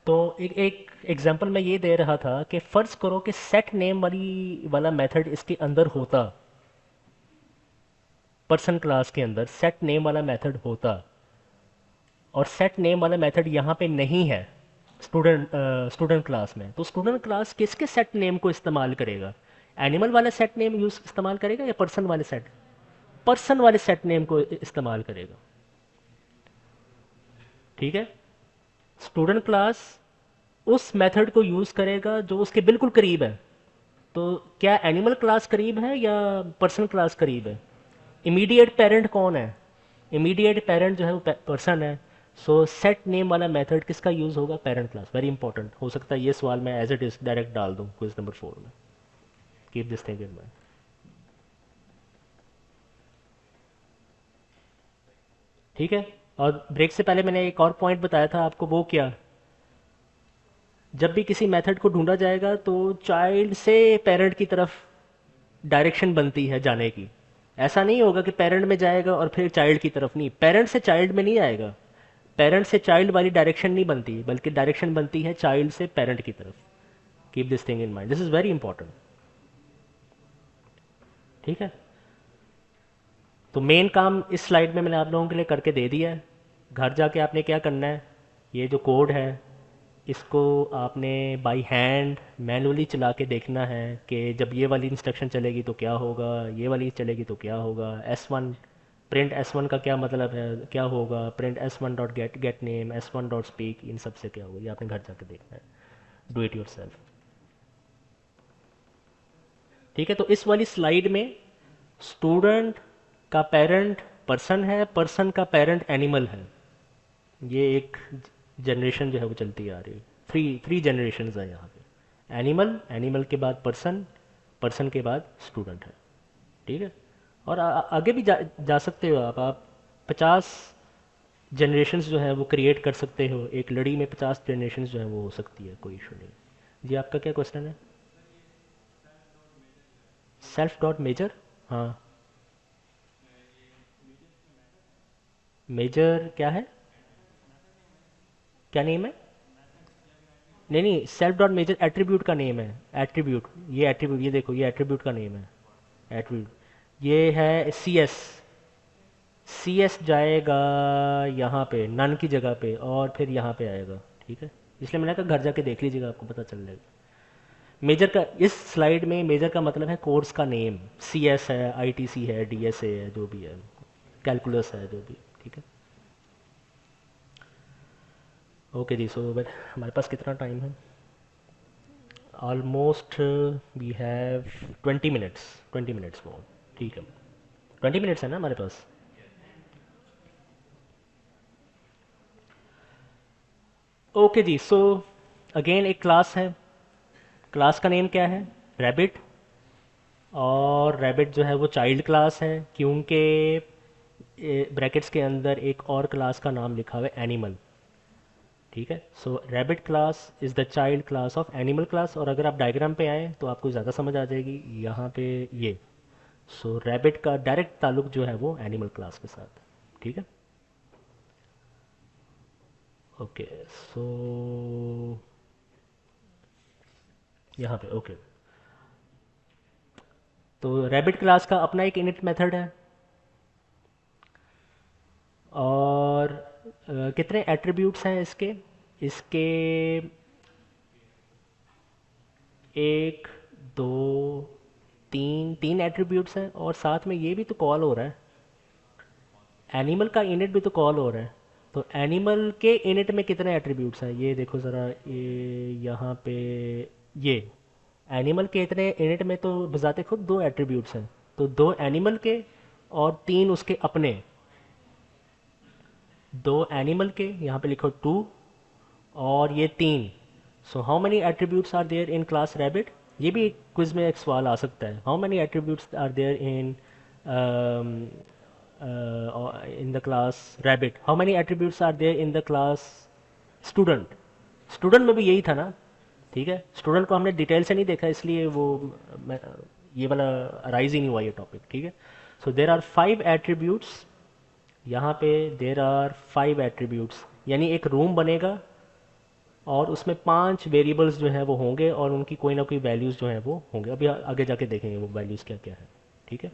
तो एक एग्जांपल मैं ये दे रहा था कि फ़र्ज़ करो कि सेट नेम वाला मेथड इसके अंदर होता, पर्सन क्लास के अंदर सेट नेम वाला मेथड होता, और सेट नेम वाला मेथड यहाँ पे नहीं है स्टूडेंट क्लास में, तो स्टूडेंट क्लास किसके सेट नेम को इस्तेमाल करेगा? एनिमल वाले सेट नेम यूज इस्तेमाल करेगा या पर्सन वाले सेट नेम को इस्तेमाल करेगा? ठीक है। स्टूडेंट क्लास उस मेथड को यूज़ करेगा जो उसके बिल्कुल करीब है। तो क्या एनिमल क्लास करीब है या पर्सन क्लास करीब है? इमीडिएट पेरेंट कौन है? इमीडिएट पेरेंट जो है वो पर्सन है। सो सेट नेम वाला मेथड किसका यूज़ होगा? Parent class. Very important. हो सकता है ये सवाल मैं एज इट इज डायरेक्ट डाल दूँ क्विज नंबर 4 में। Keep this thing in mind. ठीक है। और ब्रेक से पहले मैंने एक और पॉइंट बताया था आपको, वो क्या? जब भी किसी मेथड को ढूंढा जाएगा तो चाइल्ड से पेरेंट की तरफ डायरेक्शन बनती है जाने की। ऐसा नहीं होगा कि पेरेंट में जाएगा और फिर चाइल्ड की तरफ नहीं, पेरेंट से चाइल्ड में नहीं आएगा, पेरेंट से चाइल्ड वाली डायरेक्शन नहीं बनती, बल्कि डायरेक्शन बनती है चाइल्ड से पेरेंट की तरफ। Keep this thing in mind, this is very important. ठीक है। तो मेन काम इस स्लाइड में मैंने आप लोगों के लिए करके दे दिया है। घर जाके आपने क्या करना है, ये जो कोड है इसको आपने बाई हैंड मैनुअली चला के देखना है कि जब ये वाली इंस्ट्रक्शन चलेगी तो क्या होगा, ये वाली चलेगी तो क्या होगा, S1 प्रिंट S1 का क्या मतलब है, क्या होगा, print S1 dot get name, S1 dot speak, इन सब से क्या होगा, ये आपने घर जाके देखना है। Do it your self. ठीक है, तो इस वाली स्लाइड में स्टूडेंट का पेरेंट पर्सन है, पर्सन का पेरेंट एनिमल है। ये एक जनरेशन जो है वो चलती आ रही है। थ्री जनरेशन है यहाँ पे। एनिमल, एनिमल के बाद पर्सन, पर्सन के बाद स्टूडेंट है। ठीक है, और आगे भी जा सकते हो आप 50 जनरेशन्स जो है वो क्रिएट कर सकते हो। एक लड़ी में 50 जनरेशन्स जो है वो हो सकती है, कोई इशू नहीं। जी आपका क्या क्वेश्चन है? सेल्फ डॉट मेजर, हाँ मेजर क्या है, क्या नेम है? नहीं नहीं, सेल्फ डॉट मेजर एट्रीब्यूट का नेम है। एट्रीब्यूट, ये एट्रीब्यूट, ये देखो ये एट्रीब्यूट का नेम है। एट्रीब्यूट ये है सी एस। सी एस जाएगा यहाँ पे नन की जगह पे और फिर यहाँ पे आएगा। ठीक है, इसलिए मैंने कहा घर जाके देख लीजिएगा, आपको पता चल जाएगा। मेजर का इस स्लाइड में मेजर का मतलब है कोर्स का नेम। सी एस है, आई टी सी है, डी एस ए है, जो भी है, कैलकुलस है, जो भी। ठीक है, ओके जी। सो हमारे पास कितना टाइम है? Almost we have 20 minutes, 20 minutes more. ठीक है, 20 मिनट्स है ना हमारे पास। ओके जी। सो अगेन एक क्लास है, क्लास का नेम क्या है? रैबिट। और रैबिट जो है वो चाइल्ड क्लास है, क्योंकि ब्रैकेट्स के अंदर एक और क्लास का नाम लिखा हुआ है एनिमल। ठीक है, so rabbit class is the child class of animal class. और अगर आप डायग्राम पे आएँ तो आपको ज़्यादा समझ आ जाएगी। यहाँ पे ये, सो रैबिट का डायरेक्ट ताल्लुक जो है वो एनिमल क्लास के साथ। ठीक है, ओके। सो यहाँ पे ओके, तो रैबिट क्लास का अपना एक इनिट मेथड है। और कितने एट्रीब्यूट्स हैं इसके? इसके एक, दो, तीन, तीन एट्रीब्यूट्स हैं। और साथ में ये भी तो कॉल हो रहा है, एनिमल का इनिट भी तो कॉल हो रहा है। तो एनिमल के इनिट में कितने एट्रीब्यूट्स हैं ये देखो ज़रा। ये यहाँ पे ये एनिमल के इतने इनिट में तो बजाते खुद दो एट्रीब्यूट्स हैं। तो दो एनिमल के और तीन उसके अपने। दो एनिमल के, यहाँ पे लिखो 2, और ये 3। So how many attributes are there in class rabbit? ये भी क्विज में एक सवाल आ सकता है। How many attributes are there in the class rabbit? How many attributes are there in the class student? Student में भी यही था ना। ठीक है, स्टूडेंट को हमने डिटेल से नहीं देखा, इसलिए वो ये वाला राइज ही नहीं हुआ ये टॉपिक। ठीक है, सो देर आर 5 एट्रीब्यूट्स। यहाँ पे देर आर 5 एट्रीब्यूट्स, यानी एक रूम बनेगा और उसमें 5 वेरिएबल्स जो हैं वो होंगे और उनकी कोई ना कोई वैल्यूज़ जो हैं वो होंगे। अभी आगे जाके देखेंगे वो वैल्यूज़ क्या क्या है। ठीक है,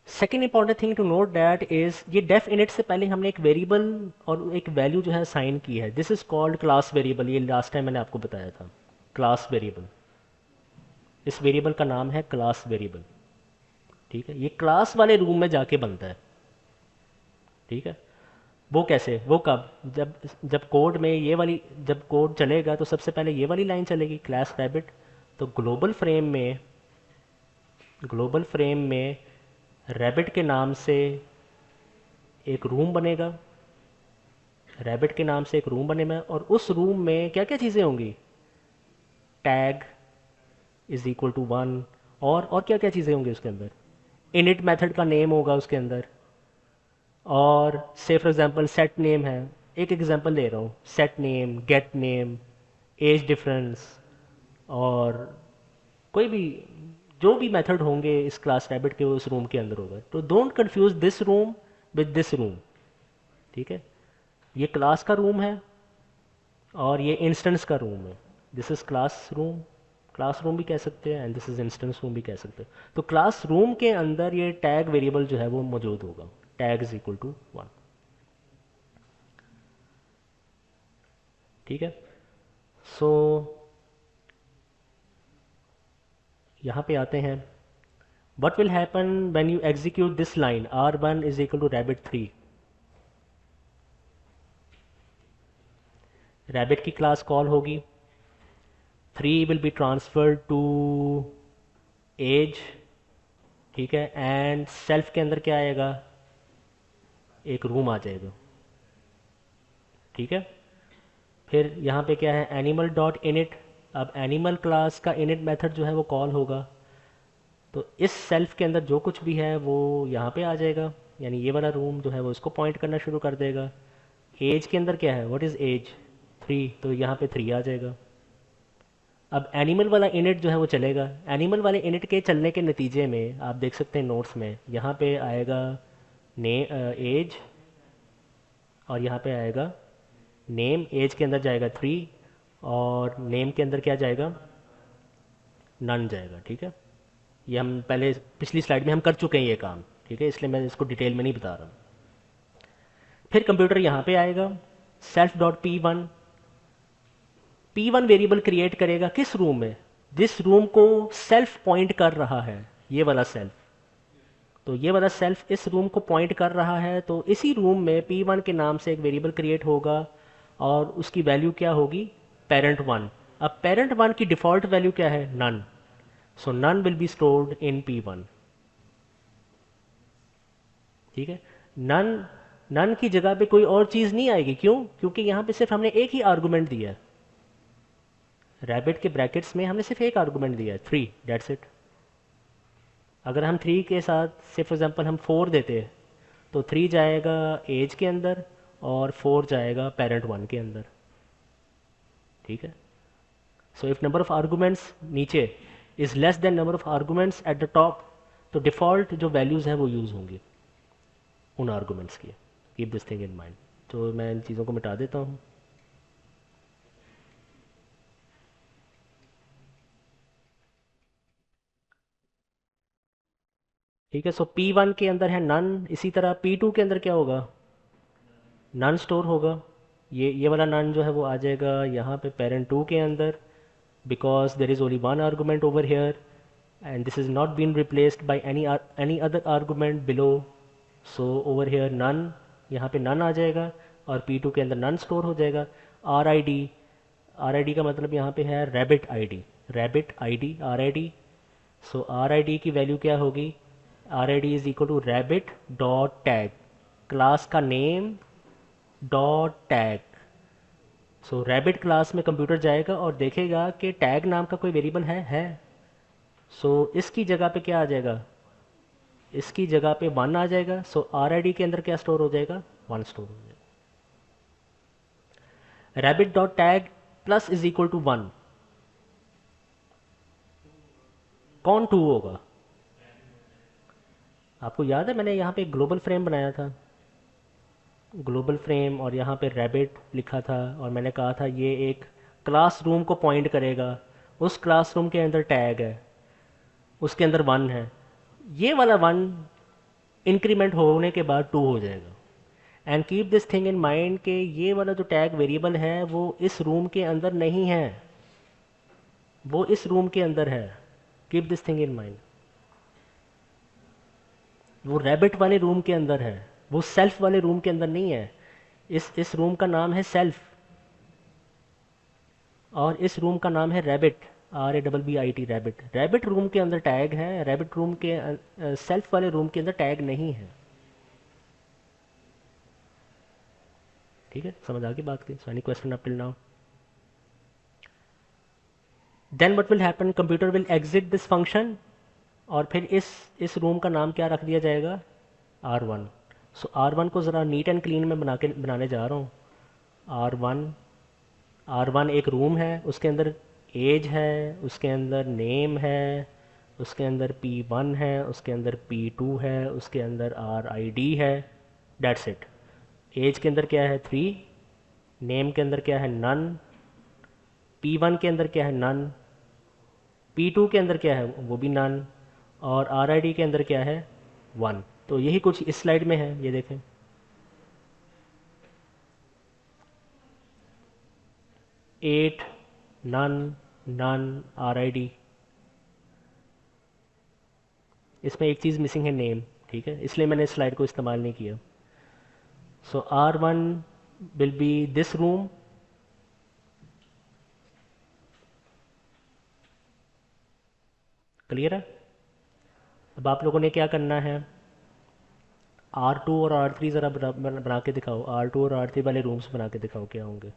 second important thing to note that is, ये डेफ इनिट से पहले हमने एक वेरिएबल और एक वैल्यू जो है साइन की है। This is called class variable. ये लास्ट टाइम मैंने आपको बताया था, क्लास वेरिएबल। इस वेरिएबल का नाम है क्लास वेरिएबल। ठीक है, ये क्लास वाले रूम में जाके बनता है। ठीक है, वो कैसे, वो कब? जब जब कोड में ये वाली, जब कोड चलेगा तो सबसे पहले ये वाली लाइन चलेगी, क्लास रैबिट। तो ग्लोबल फ्रेम में रैबिट के नाम से एक रूम बनेगा। रैबिट के नाम से एक रूम बनेगा और उस रूम में क्या क्या चीज़ें होंगी? Tag is equal to 1। और क्या क्या चीज़ें होंगी उसके अंदर? इनिट मेथड का नेम होगा उसके अंदर। और से फॉर एग्जांपल सेट नेम है, एक एग्जांपल ले रहा हूँ, set name, get name, age difference, और कोई भी जो भी मेथड होंगे इस क्लास रैबिट के उस रूम के अंदर होगा। तो don't confuse this room with this room. ठीक है, ये क्लास का रूम है और ये इंस्टेंस का रूम है। दिस इज क्लास रूम भी कह सकते हैं and this is instance room भी कह सकते हैं। तो क्लास रूम के अंदर ये टैग वेरिएबल जो है वो मौजूद होगा, टैग इज इक्वल टू 1। ठीक है। सो यहाँ पे आते हैं, what will happen when you execute this line r1 is equal to rabbit 3। rabbit की क्लास कॉल होगी, 3 will be transferred to age, ठीक है, एंड सेल्फ के अंदर क्या आएगा, एक रूम आ जाएगा, ठीक है। फिर यहाँ पे क्या है, एनिमल डॉट इनिट। अब एनिमल क्लास का इनिट मेथड जो है वो कॉल होगा, तो इस सेल्फ के अंदर जो कुछ भी है वो यहाँ पे आ जाएगा, यानी ये वाला रूम जो है वो इसको पॉइंट करना शुरू कर देगा। एज के अंदर क्या है, व्हाट इज़ एज, 3, तो यहाँ पे 3 आ जाएगा। अब एनिमल वाला इनिट जो है वो चलेगा, एनिमल वाले इनिट के चलने के नतीजे में आप देख सकते हैं नोट्स में, यहाँ पे आएगा एज, और यहाँ पे आएगा नेम। एज के अंदर जाएगा 3 और नेम के अंदर क्या जाएगा, नन जाएगा, ठीक है। ये हम पहले पिछली स्लाइड में हम कर चुके हैं ये काम, ठीक है, इसलिए मैं इसको डिटेल में नहीं बता रहा। फिर कंप्यूटर यहाँ पे आएगा, self dot P1 variable create करेगा किस रूम में, जिस रूम को सेल्फ पॉइंट कर रहा है, ये वाला सेल्फ। तो ये वाला सेल्फ इस रूम को पॉइंट कर रहा है, तो इसी रूम में P1 के नाम से एक वेरिएबल क्रिएट होगा और उसकी वैल्यू क्या होगी, पेरेंट 1। अब पेरेंट 1 की डिफ़ॉल्ट वैल्यू क्या है, none. So none will be stored in P1, ठीक है। नन नन की जगह पे कोई और चीज़ नहीं आएगी, क्यों, क्योंकि यहाँ पे सिर्फ हमने एक ही आर्गूमेंट दिया है, रैबिट के ब्रैकेट्स में हमने सिर्फ एक आर्गूमेंट दिया है, 3, डेट्स इट। अगर हम 3 के साथ से फॉर एग्जांपल हम 4 देते हैं, तो 3 जाएगा एज के अंदर और 4 जाएगा पेरेंट 1 के अंदर, ठीक है। So if number of arguments नीचे is less than number of arguments at the top, तो डिफ़ॉल्ट जो वैल्यूज़ हैं वो यूज़ होंगी उन आर्गूमेंट्स की। Keep this thing in mind. तो मैं इन चीज़ों को मिटा देता हूँ। ठीक है। सो P1 के अंदर है नन, इसी तरह P2 के अंदर क्या होगा, नन स्टोर होगा। ये वाला नन जो है वो आ जाएगा यहाँ पे पेरेंट 2 के अंदर, because there is only one argument over here and this is not been replaced by any other argument below. So over here none, यहाँ पे नन आ जाएगा और P2 के अंदर नन स्टोर हो जाएगा। RID का मतलब यहाँ पे है rabbit ID, rabbit ID RID। So RID की वैल्यू क्या होगी, RID is equal to rabbit dot tag, class का name dot tag. So rabbit class में कंप्यूटर जाएगा और देखेगा कि टैग नाम का कोई वेरिएबल है। सो इसकी जगह पे क्या आ जाएगा, इसकी जगह पे 1 आ जाएगा। सो RID के अंदर क्या स्टोर हो जाएगा, 1 स्टोर हो जाएगा। Rabbit dot tag plus is equal to 1, कौन 2 होगा, आपको याद है मैंने यहाँ पे एक ग्लोबल फ्रेम बनाया था, ग्लोबल फ्रेम, और यहाँ पे रैबिट लिखा था और मैंने कहा था ये एक क्लासरूम को पॉइंट करेगा, उस क्लासरूम के अंदर टैग है, उसके अंदर 1 है। ये वाला 1 इंक्रीमेंट होने के बाद 2 हो जाएगा। And keep this thing in mind कि ये वाला जो टैग वेरिएबल है वो इस रूम के अंदर नहीं है, वो इस रूम के अंदर है। Keep this thing in mind, वो रैबिट वाले रूम के अंदर है, वो सेल्फ वाले रूम के अंदर नहीं है। इस रूम का नाम है सेल्फ और इस रूम का नाम है rabbit, RABBIT, rabbit. Rabbit room के अंदर टैग है, रैबिट रूम के सेल्फ वाले रूम के अंदर टैग नहीं है। ठीक है, समझ आ गई बात की। So any question up till now? Then what will happen, computer will exit this function और फिर इस रूम का नाम क्या रख दिया जाएगा, R1। सो R1 को ज़रा नीट एंड क्लीन में बनाने जा रहा हूँ। R1 एक रूम है, उसके अंदर एज है, उसके अंदर नेम है, उसके अंदर P1 है, उसके अंदर P2 है, उसके अंदर RID है, डेट्स इट। एज के अंदर क्या है, 3, नेम के अंदर क्या है, नन, P1 के अंदर क्या है, नन, P2 के अंदर क्या है, वो भी नन, और RID के अंदर क्या है, 1। तो यही कुछ इस स्लाइड में है, ये देखें। 8 नन नन RID। इसमें एक चीज़ मिसिंग है, नेम। ठीक है, इसलिए मैंने स्लाइड को इस्तेमाल नहीं किया। सो R1 will be this room. Clear है? अब आप लोगों ने क्या करना है, R2 और R3 ज़रा बना के दिखाओ। R2 और R3 वाले रूम्स बना के दिखाओ क्या होंगे।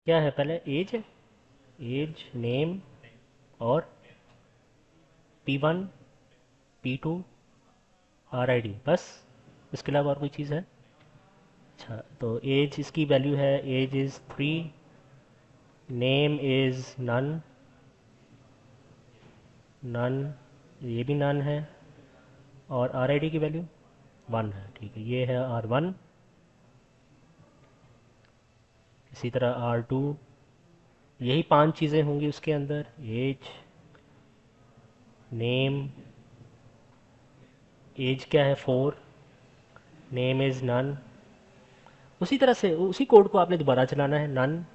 क्या है पहले, एज है, एज नेम और P1 P2 RID, बस। इसके अलावा और कोई चीज़ है? अच्छा, तो एज इसकी वैल्यू है, age is 3, name is none none, ये भी नन है, और RID की वैल्यू 1 है। ठीक है, ये है R1। इसी तरह R2, यही 5 चीज़ें होंगी उसके अंदर, एज नेम, एज क्या है 4, नेम इज़ नन। उसी तरह से उसी कोड को आपने दोबारा चलाना है, none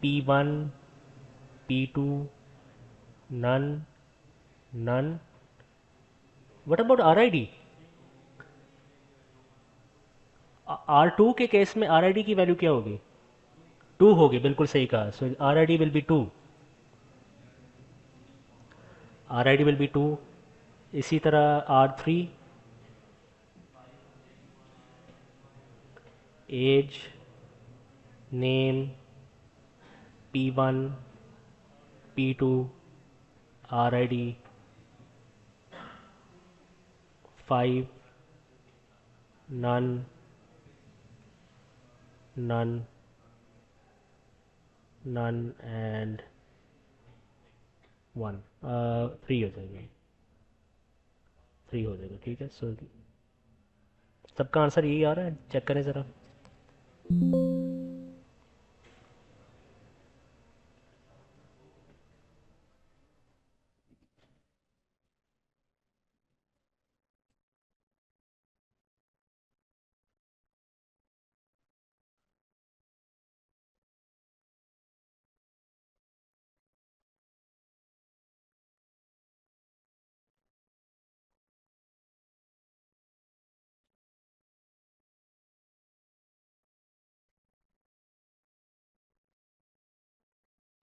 P1 P2 none none. What about RID? R2 के केस में RID की वैल्यू क्या होगी? 2 होगी, बिल्कुल सही कहा। So RID will be 2, RID will be 2। इसी तरह R3, age name P1 P2 RID 5 none none none and 1। 3 हो जाएगा, 3 हो जाएगा। ठीक है, सो सबका आंसर यही आ रहा है, चेक करें ज़रा।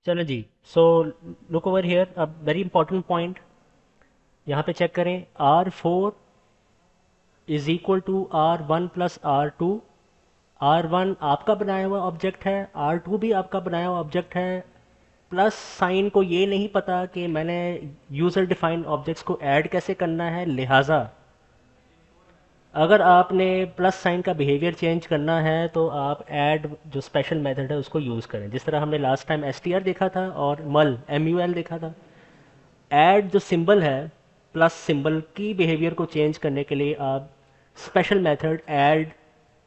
चलो जी, सो लुक ओवर हियर, अब वेरी इंपॉर्टेंट पॉइंट यहाँ पे चेक करें। R4 is equal to R1 plus R2। R1 आपका बनाया हुआ ऑब्जेक्ट है, R2 भी आपका बनाया हुआ ऑब्जेक्ट है। प्लस साइन को ये नहीं पता कि मैंने यूज़र डिफाइंड ऑब्जेक्ट्स को ऐड कैसे करना है, लिहाजा अगर आपने प्लस साइन का बिहेवियर चेंज करना है तो आप ऐड जो स्पेशल मेथड है उसको यूज़ करें, जिस तरह हमने लास्ट टाइम STR देखा था और MUL देखा था। ऐड जो सिंबल है प्लस सिंबल की बिहेवियर को चेंज करने के लिए आप special method add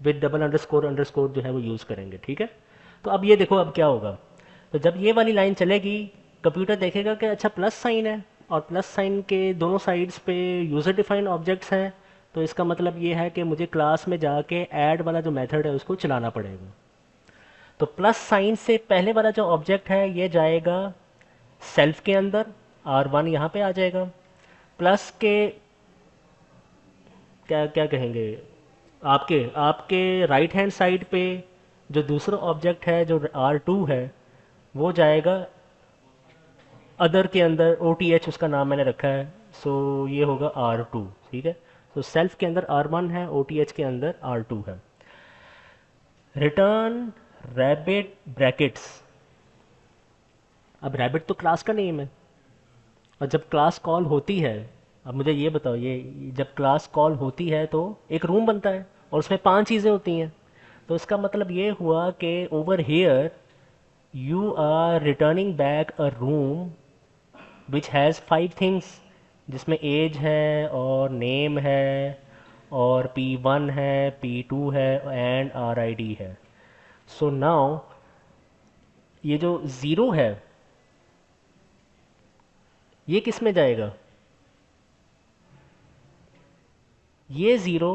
with double underscore underscore जो है वो यूज़ करेंगे, ठीक है। तो अब ये देखो अब क्या होगा। तो जब ये वाली लाइन चलेगी कंप्यूटर देखेगा कि अच्छा प्लस साइन है और प्लस साइन के दोनों साइड्स पे यूज़र डिफाइंड ऑब्जेक्ट्स हैं, तो इसका मतलब ये है कि मुझे क्लास में जाके ऐड वाला जो मेथड है उसको चलाना पड़ेगा। तो प्लस साइन से पहले वाला जो ऑब्जेक्ट है ये जाएगा सेल्फ के अंदर, R1 यहाँ पे आ जाएगा। प्लस के क्या क्या कहेंगे, आपके आपके राइट हैंड साइड पे जो दूसरा ऑब्जेक्ट है जो R2 है वो जाएगा अदर के अंदर, OTH उसका नाम मैंने रखा है। सो ये होगा R2, ठीक है। तो सेल्फ के अंदर R1 है, OTH के अंदर R2 है। Return rabbit brackets. अब रैबिट तो क्लास का नेम है और जब क्लास कॉल होती है, अब मुझे ये बताओ, ये जब क्लास कॉल होती है तो एक रूम बनता है और उसमें 5 चीज़ें होती हैं। तो इसका मतलब ये हुआ कि over here you are returning back a room which has 5 things, जिसमें एज है और नेम है और P1 है, P2 है एंड RID है। सो नाउ ये जो ज़ीरो है ये किस में जाएगा? ये ज़ीरो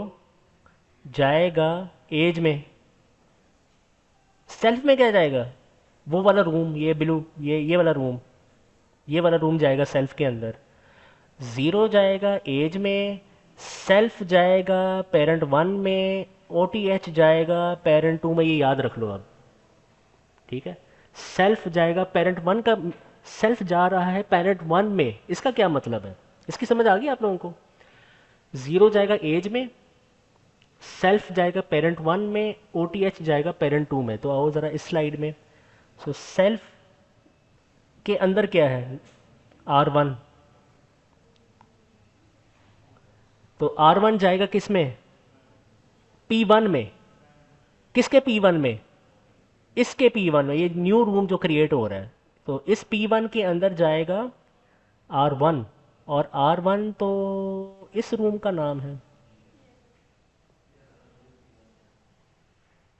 जाएगा एज में। सेल्फ में क्या जाएगा? वो वाला रूम, ये ब्लू, ये वाला रूम, ये वाला रूम जाएगा सेल्फ के अंदर। ज़ीरो जाएगा एज में, सेल्फ जाएगा पेरेंट 1 में, OTH जाएगा पेरेंट 2 में। ये याद रख लो अब, ठीक है। सेल्फ जाएगा पेरेंट 1 का, सेल्फ जा रहा है पेरेंट 1 में, इसका क्या मतलब है? इसकी समझ आ गई आप लोगों को? ज़ीरो जाएगा एज में, सेल्फ जाएगा पेरेंट 1 में, OTH जाएगा पेरेंट 2 में। तो आओ ज़रा इस स्लाइड में। सो सेल्फ के अंदर क्या है? R1। तो R1 जाएगा किस में? P1 में। किसके P1 में? इसके P1 में। ये न्यू रूम जो क्रिएट हो रहा है, तो इस P1 के अंदर जाएगा R1, और R1 तो इस रूम का नाम है,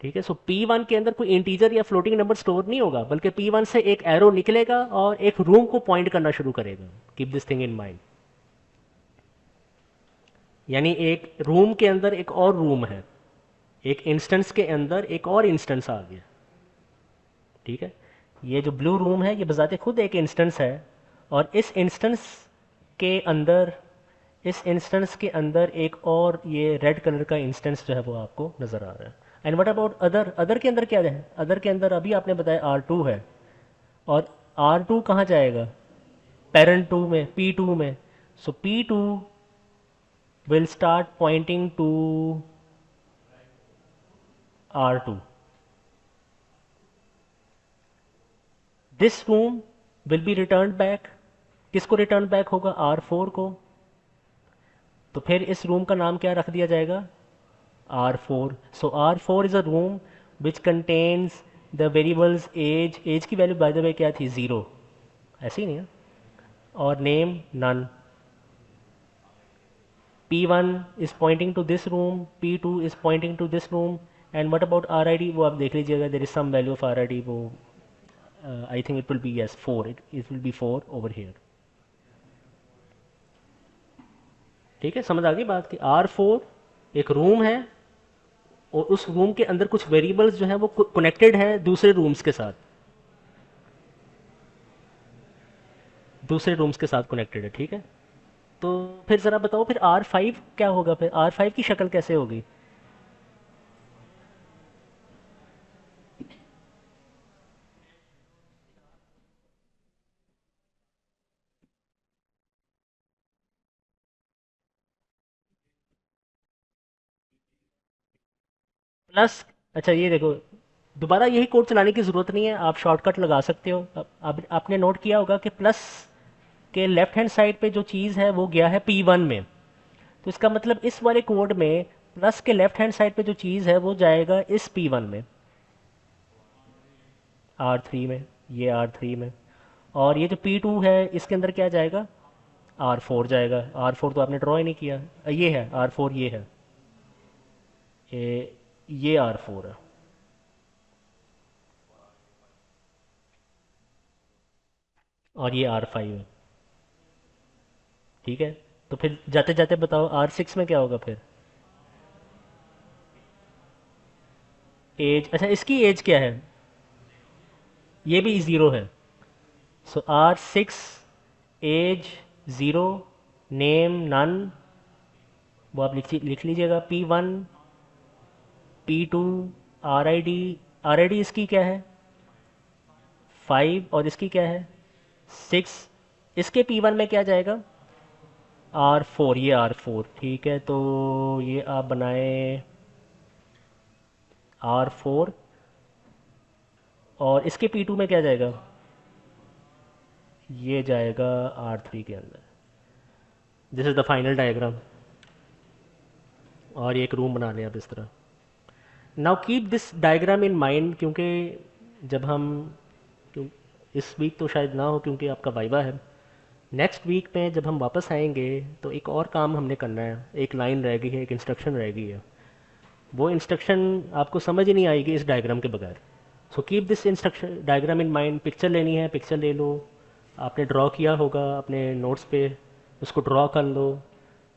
ठीक है। सो P1 के अंदर कोई इंटीजर या फ्लोटिंग नंबर स्टोर नहीं होगा, बल्कि P1 से एक एरो निकलेगा और एक रूम को पॉइंट करना शुरू करेगा। Keep this thing in mind. यानी एक रूम के अंदर एक और रूम है, एक इंस्टेंस के अंदर एक और इंस्टेंस आ गया, ठीक है। ये जो ब्लू रूम है ये बजाते खुद एक इंस्टेंस है, और इस इंस्टेंस के अंदर, इस इंस्टेंस के अंदर एक और ये रेड कलर का इंस्टेंस जो है वो आपको नज़र आ रहा है। And what about other? Other के अंदर क्या है? अदर के अंदर अभी आपने बताया R2 है, और R2 कहाँ जाएगा? पेरेंट 2 में, P2 में। सो P2 will start pointing to R2. This room will be returned back. किसको रिटर्न बैक होगा? R4 को। तो फिर इस रूम का नाम क्या रख दिया जाएगा? R4. So R4 is a room which contains the variables age. Age की वैल्यू बाय द वे क्या थी? 0, ऐसे ही नहीं है, और name none. P1 is pointing to this room, P2 is pointing to this room, and what about RID? वो आप देख लीजिएगा, there is some value of RID, वो I think it will be, yes, 4, it will be 4 over here, ठीक है। समझ आ गई बात की? R4 एक रूम है और उस रूम के अंदर कुछ वेरिएबल्स जो है वो कनेक्टेड है दूसरे रूम्स के साथ, दूसरे रूम्स के साथ कनेक्टेड है, ठीक है। तो फिर ज़रा बताओ फिर R5 क्या होगा? फिर R5 की शक्ल कैसे होगी? प्लस, अच्छा ये देखो, दोबारा यही कोड चलाने की ज़रूरत नहीं है, आप शॉर्टकट लगा सकते हो। अब आपने नोट किया होगा कि प्लस के लेफ्ट हैंड साइड पे जो चीज़ है वो गया है P1 में। तो इसका मतलब इस वाले कोड में प्लस के लेफ्ट हैंड साइड पे जो चीज़ है वो जाएगा इस P1 में, R3 में, ये R3 में, और ये जो P2 है इसके अंदर क्या जाएगा? R4 जाएगा। R4 तो आपने ड्रॉ ही नहीं किया। ये है R4, ये है, ये R4 है। और ये R5 है। ठीक है, तो फिर जाते जाते बताओ R6 में क्या होगा फिर। एज, अच्छा इसकी एज क्या है, ये भी ज़ीरो है। So R6 age zero, name none, वो आप लिख लीजिएगा। P1, P2, R ID इसकी क्या है 5, और इसकी क्या है 6। इसके P1 में क्या जाएगा R4, ये R4। ठीक है, तो ये आप बनाए R4, और इसके P2 में क्या जाएगा, ये जाएगा R3 के अंदर। This is the final diagram. और ये एक रूम बना लें आप इस तरह। Now keep this diagram in mind, क्योंकि जब हम, क्यों, इस वीक तो शायद ना हो क्योंकि आपका वाइवा है। नेक्स्ट वीक में जब हम वापस आएंगे तो एक और काम हमने करना है। एक लाइन रह गई है, एक इंस्ट्रक्शन रह गई है। वो इंस्ट्रक्शन आपको समझ ही नहीं आएगी इस डायग्राम के बगैर। So keep this instruction diagram in mind. Picture लेनी है, पिक्चर ले लो। आपने ड्रॉ किया होगा अपने नोट्स पे, उसको ड्रॉ कर लो।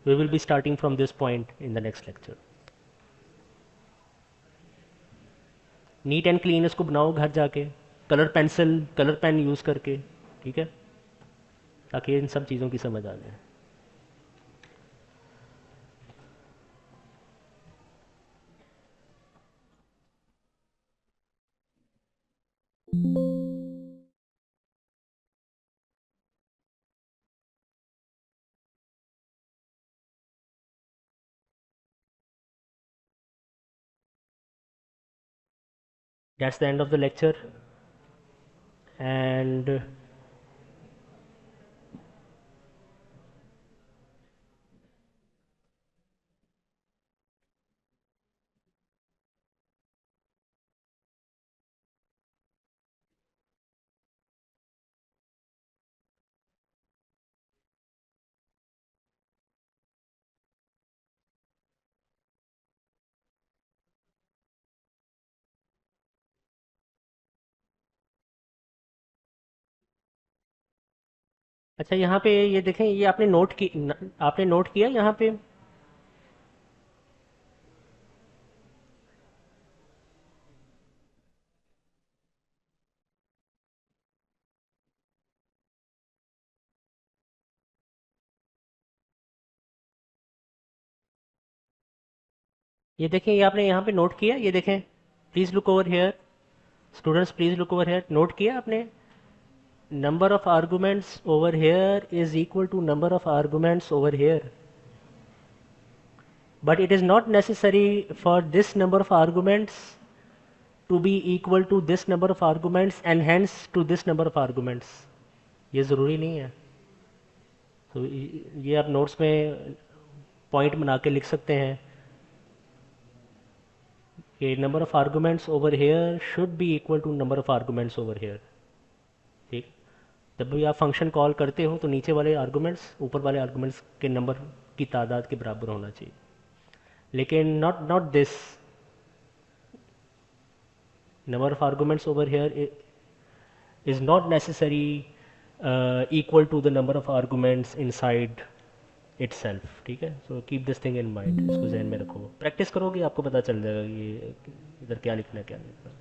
We will be starting from this point in the next lecture. Neat and clean इसको बनाओ घर जाके, colour pencil, colour pen use करके। ठीक है, ताकि इन सब चीज़ों की समझ आ जाए। That's the end of the lecture, and अच्छा यहाँ पे ये देखें, ये आपने आपने नोट किया यहाँ पे। ये देखें, ये आपने यहाँ पे नोट किया, ये देखें। Please look over here, students please look over here. Note किया आपने, number of arguments over here is equal to number of arguments over here, but it is not necessary for this number of arguments to be equal to this number of arguments and hence to this number of arguments। ये ज़रूरी नहीं है। तो ये आप नोट्स में पॉइंट बना के लिख सकते हैं कि number of arguments over here should be equal to number of arguments over here. ठीक, जब भी आप फंक्शन कॉल करते हो तो नीचे वाले आर्गुमेंट्स ऊपर वाले आर्गुमेंट्स के नंबर की तादाद के बराबर होना चाहिए, लेकिन not not this. number of arguments over here is not necessary equal to the number of arguments inside itself। ठीक है, so keep this thing in mind, इसको जहन में रखो। प्रैक्टिस करोगे आपको पता चल जाएगा कि ये इधर क्या लिखना है क्या नहीं लिखना।